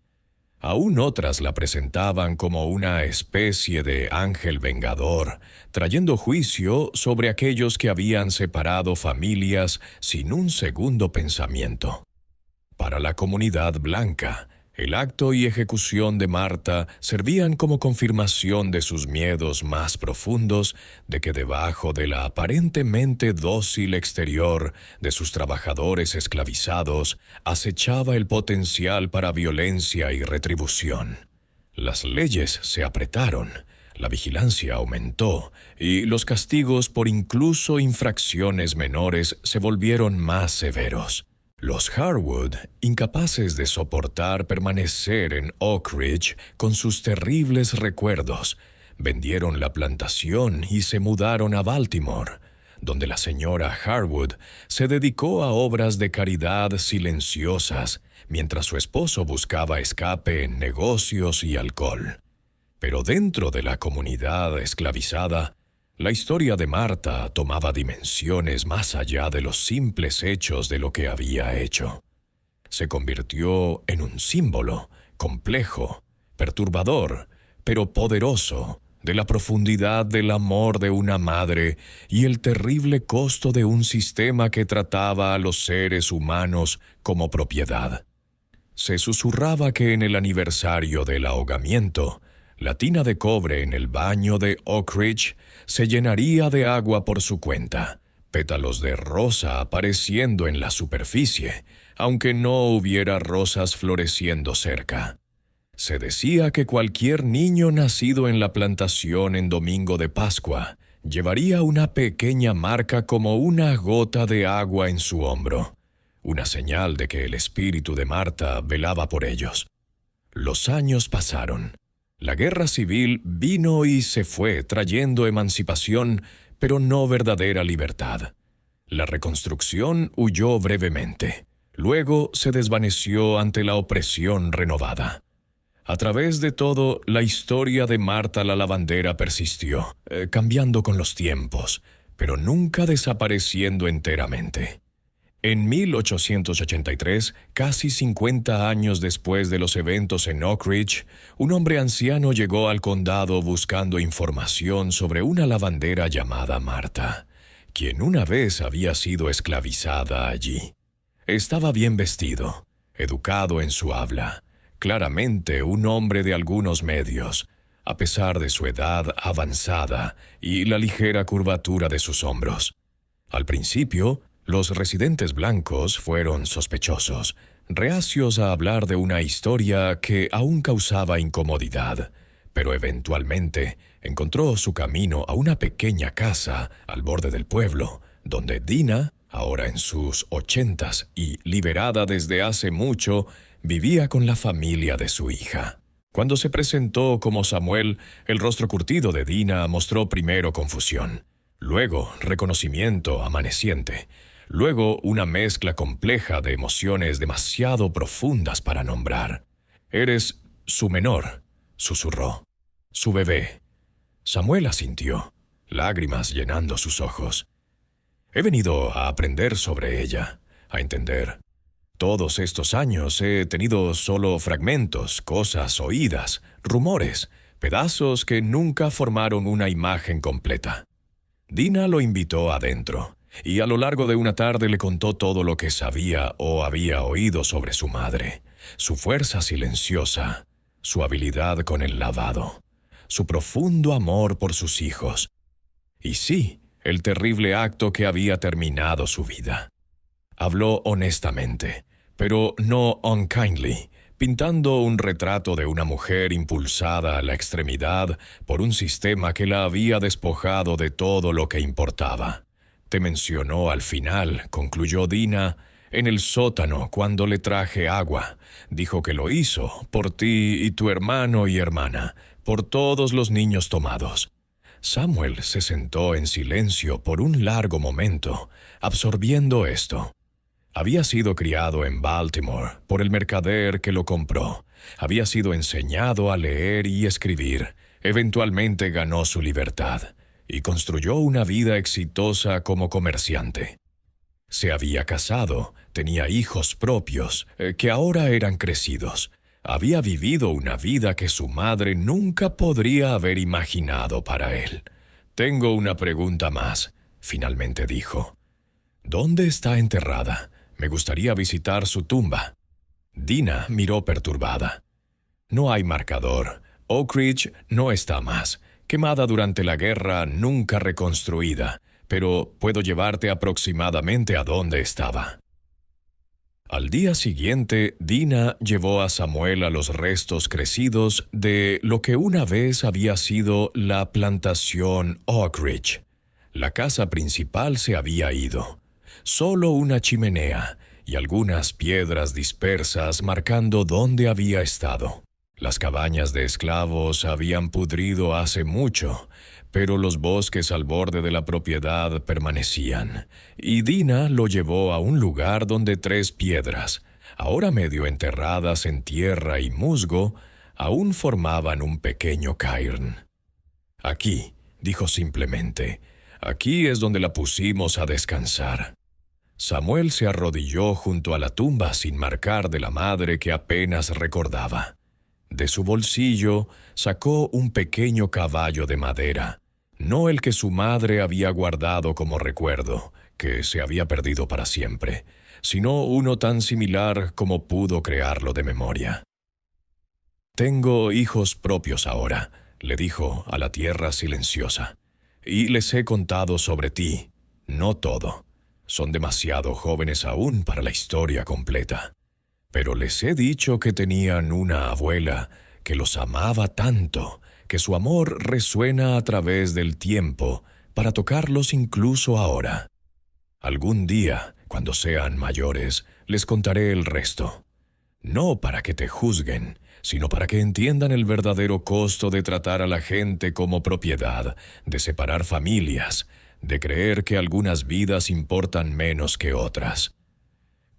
Aún otras la presentaban como una especie de ángel vengador, trayendo juicio sobre aquellos que habían separado familias sin un segundo pensamiento. Para la comunidad blanca, el acto y ejecución de Marta servían como confirmación de sus miedos más profundos de que debajo de la aparentemente dócil exterior de sus trabajadores esclavizados acechaba el potencial para violencia y retribución. Las leyes se apretaron, la vigilancia aumentó y los castigos por incluso infracciones menores se volvieron más severos. Los Harwood, incapaces de soportar permanecer en Oak Ridge con sus terribles recuerdos, vendieron la plantación y se mudaron a Baltimore, donde la señora Harwood se dedicó a obras de caridad silenciosas, mientras su esposo buscaba escape en negocios y alcohol. Pero dentro de la comunidad esclavizada, la historia de Marta tomaba dimensiones más allá de los simples hechos de lo que había hecho. Se convirtió en un símbolo complejo, perturbador, pero poderoso, de la profundidad del amor de una madre y el terrible costo de un sistema que trataba a los seres humanos como propiedad. Se susurraba que en el aniversario del ahogamiento, la tina de cobre en el baño de Oak Ridge se llenaría de agua por su cuenta, pétalos de rosa apareciendo en la superficie, aunque no hubiera rosas floreciendo cerca. Se decía que cualquier niño nacido en la plantación en domingo de Pascua llevaría una pequeña marca como una gota de agua en su hombro, una señal de que el espíritu de Marta velaba por ellos. Los años pasaron. La guerra civil vino y se fue trayendo emancipación, pero no verdadera libertad. La reconstrucción huyó brevemente. Luego se desvaneció ante la opresión renovada. A través de todo, la historia de Marta la lavandera persistió, cambiando con los tiempos, pero nunca desapareciendo enteramente. En 1883, casi 50 años después de los eventos en Oak Ridge, un hombre anciano llegó al condado buscando información sobre una lavandera llamada Marta, quien una vez había sido esclavizada allí. Estaba bien vestido, educado en su habla, claramente un hombre de algunos medios, a pesar de su edad avanzada y la ligera curvatura de sus hombros. Al principio, los residentes blancos fueron sospechosos, reacios a hablar de una historia que aún causaba incomodidad, pero eventualmente encontró su camino a una pequeña casa al borde del pueblo, donde Dina, ahora en sus 80s y liberada desde hace mucho, vivía con la familia de su hija. Cuando se presentó como Samuel, el rostro curtido de Dina mostró primero confusión, luego reconocimiento amaneciente, luego una mezcla compleja de emociones demasiado profundas para nombrar. «Eres su menor», susurró. «Su bebé». Samuel asintió, lágrimas llenando sus ojos. «He venido a aprender sobre ella, a entender. Todos estos años he tenido solo fragmentos, cosas oídas, rumores, pedazos que nunca formaron una imagen completa». Dina lo invitó adentro, y a lo largo de una tarde le contó todo lo que sabía o había oído sobre su madre, su fuerza silenciosa, su habilidad con el lavado, su profundo amor por sus hijos, y sí, el terrible acto que había terminado su vida. Habló honestamente, pero no unkindly, pintando un retrato de una mujer impulsada a la extremidad por un sistema que la había despojado de todo lo que importaba. «Te mencionó al final», concluyó Dina, «en el sótano cuando le traje agua. Dijo que lo hizo por ti y tu hermano y hermana, por todos los niños tomados». Samuel se sentó en silencio por un largo momento, absorbiendo esto. Había sido criado en Baltimore por el mercader que lo compró. Había sido enseñado a leer y escribir. Eventualmente ganó su libertad y construyó una vida exitosa como comerciante. Se había casado, tenía hijos propios, que ahora eran crecidos. Había vivido una vida que su madre nunca podría haber imaginado para él. «Tengo una pregunta más», finalmente dijo. «¿Dónde está enterrada? Me gustaría visitar su tumba». Dina miró perturbada. «No hay marcador. Oak Ridge no está más. Quemada durante la guerra, nunca reconstruida, pero puedo llevarte aproximadamente a dónde estaba». Al día siguiente, Dina llevó a Samuel a los restos crecidos de lo que una vez había sido la plantación Oak Ridge. La casa principal se había ido. Solo una chimenea y algunas piedras dispersas marcando dónde había estado. Las cabañas de esclavos habían pudrido hace mucho, pero los bosques al borde de la propiedad permanecían, y Dina lo llevó a un lugar donde 3 piedras, ahora medio enterradas en tierra y musgo, aún formaban un pequeño cairn. «Aquí», dijo simplemente, «aquí es donde la pusimos a descansar». Samuel se arrodilló junto a la tumba sin marcar de la madre que apenas recordaba. De su bolsillo sacó un pequeño caballo de madera, no el que su madre había guardado como recuerdo, que se había perdido para siempre, sino uno tan similar como pudo crearlo de memoria. «Tengo hijos propios ahora», le dijo a la tierra silenciosa, «y les he contado sobre ti, no todo. Son demasiado jóvenes aún para la historia completa. Pero les he dicho que tenían una abuela que los amaba tanto que su amor resuena a través del tiempo para tocarlos incluso ahora. Algún día, cuando sean mayores, les contaré el resto. No para que te juzguen, sino para que entiendan el verdadero costo de tratar a la gente como propiedad, de separar familias, de creer que algunas vidas importan menos que otras».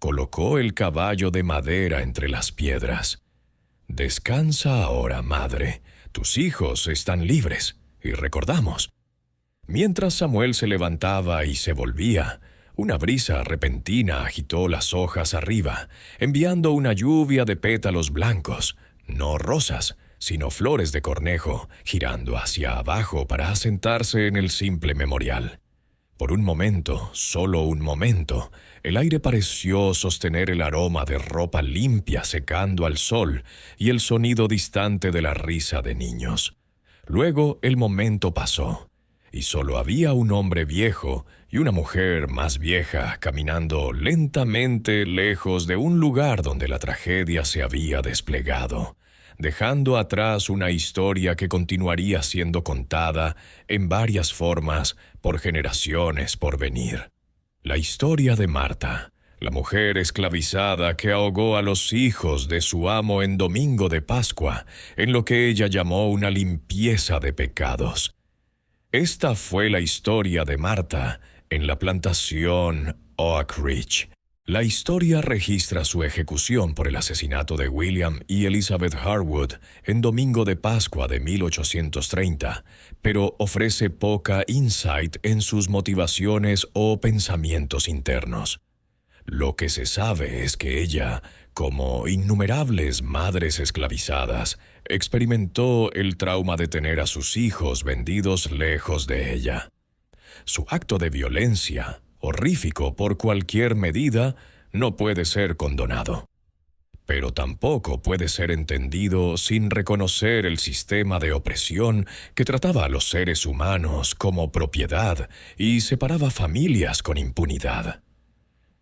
Colocó el caballo de madera entre las piedras. «Descansa ahora, madre. Tus hijos están libres, y recordamos». Mientras Samuel se levantaba y se volvía, una brisa repentina agitó las hojas arriba, enviando una lluvia de pétalos blancos, no rosas, sino flores de cornejo, girando hacia abajo para asentarse en el simple memorial. Por un momento, solo un momento, el aire pareció sostener el aroma de ropa limpia secando al sol y el sonido distante de la risa de niños. Luego el momento pasó, y solo había un hombre viejo y una mujer más vieja caminando lentamente lejos de un lugar donde la tragedia se había desplegado, dejando atrás una historia que continuaría siendo contada en varias formas por generaciones por venir. La historia de Marta, la mujer esclavizada que ahogó a los hijos de su amo en domingo de Pascua, en lo que ella llamó una limpieza de pecados. Esta fue la historia de Marta en la plantación Oak Ridge. La historia registra su ejecución por el asesinato de William y Elizabeth Harwood en domingo de Pascua de 1830, pero ofrece poca insight en sus motivaciones o pensamientos internos. Lo que se sabe es que ella, como innumerables madres esclavizadas, experimentó el trauma de tener a sus hijos vendidos lejos de ella. Su acto de violencia, horrífico por cualquier medida, no puede ser condonado. Pero tampoco puede ser entendido sin reconocer el sistema de opresión que trataba a los seres humanos como propiedad y separaba familias con impunidad.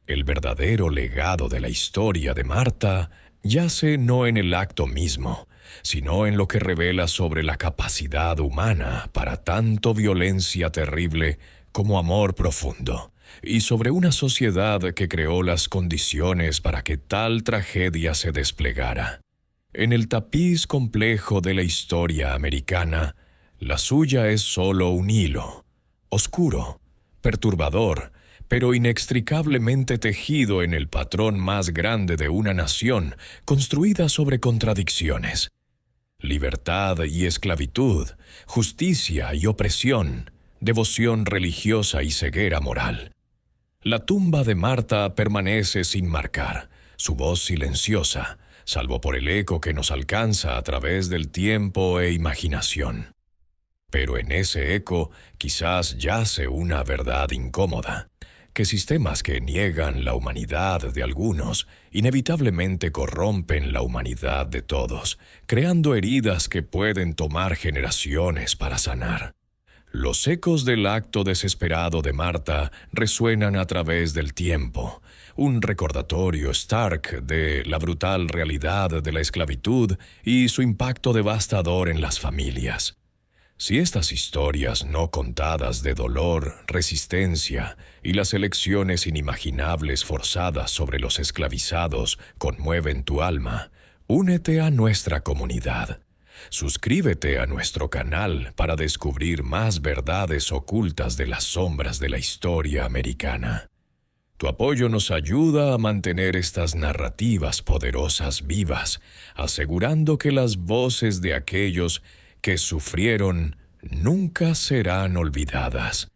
El verdadero legado de la historia de Marta yace no en el acto mismo, sino en lo que revela sobre la capacidad humana para tanto violencia terrible como amor profundo, y sobre una sociedad que creó las condiciones para que tal tragedia se desplegara. En el tapiz complejo de la historia americana, la suya es solo un hilo, oscuro, perturbador, pero inextricablemente tejido en el patrón más grande de una nación construida sobre contradicciones. Libertad y esclavitud, justicia y opresión, devoción religiosa y ceguera moral. La tumba de Marta permanece sin marcar, su voz silenciosa, salvo por el eco que nos alcanza a través del tiempo e imaginación. Pero en ese eco quizás yace una verdad incómoda, que sistemas que niegan la humanidad de algunos inevitablemente corrompen la humanidad de todos, creando heridas que pueden tomar generaciones para sanar. Los ecos del acto desesperado de Marta resuenan a través del tiempo, un recordatorio stark de la brutal realidad de la esclavitud y su impacto devastador en las familias. Si estas historias no contadas de dolor, resistencia y las elecciones inimaginables forzadas sobre los esclavizados conmueven tu alma, únete a nuestra comunidad. Suscríbete a nuestro canal para descubrir más verdades ocultas de las sombras de la historia americana. Tu apoyo nos ayuda a mantener estas narrativas poderosas vivas, asegurando que las voces de aquellos que sufrieron nunca serán olvidadas.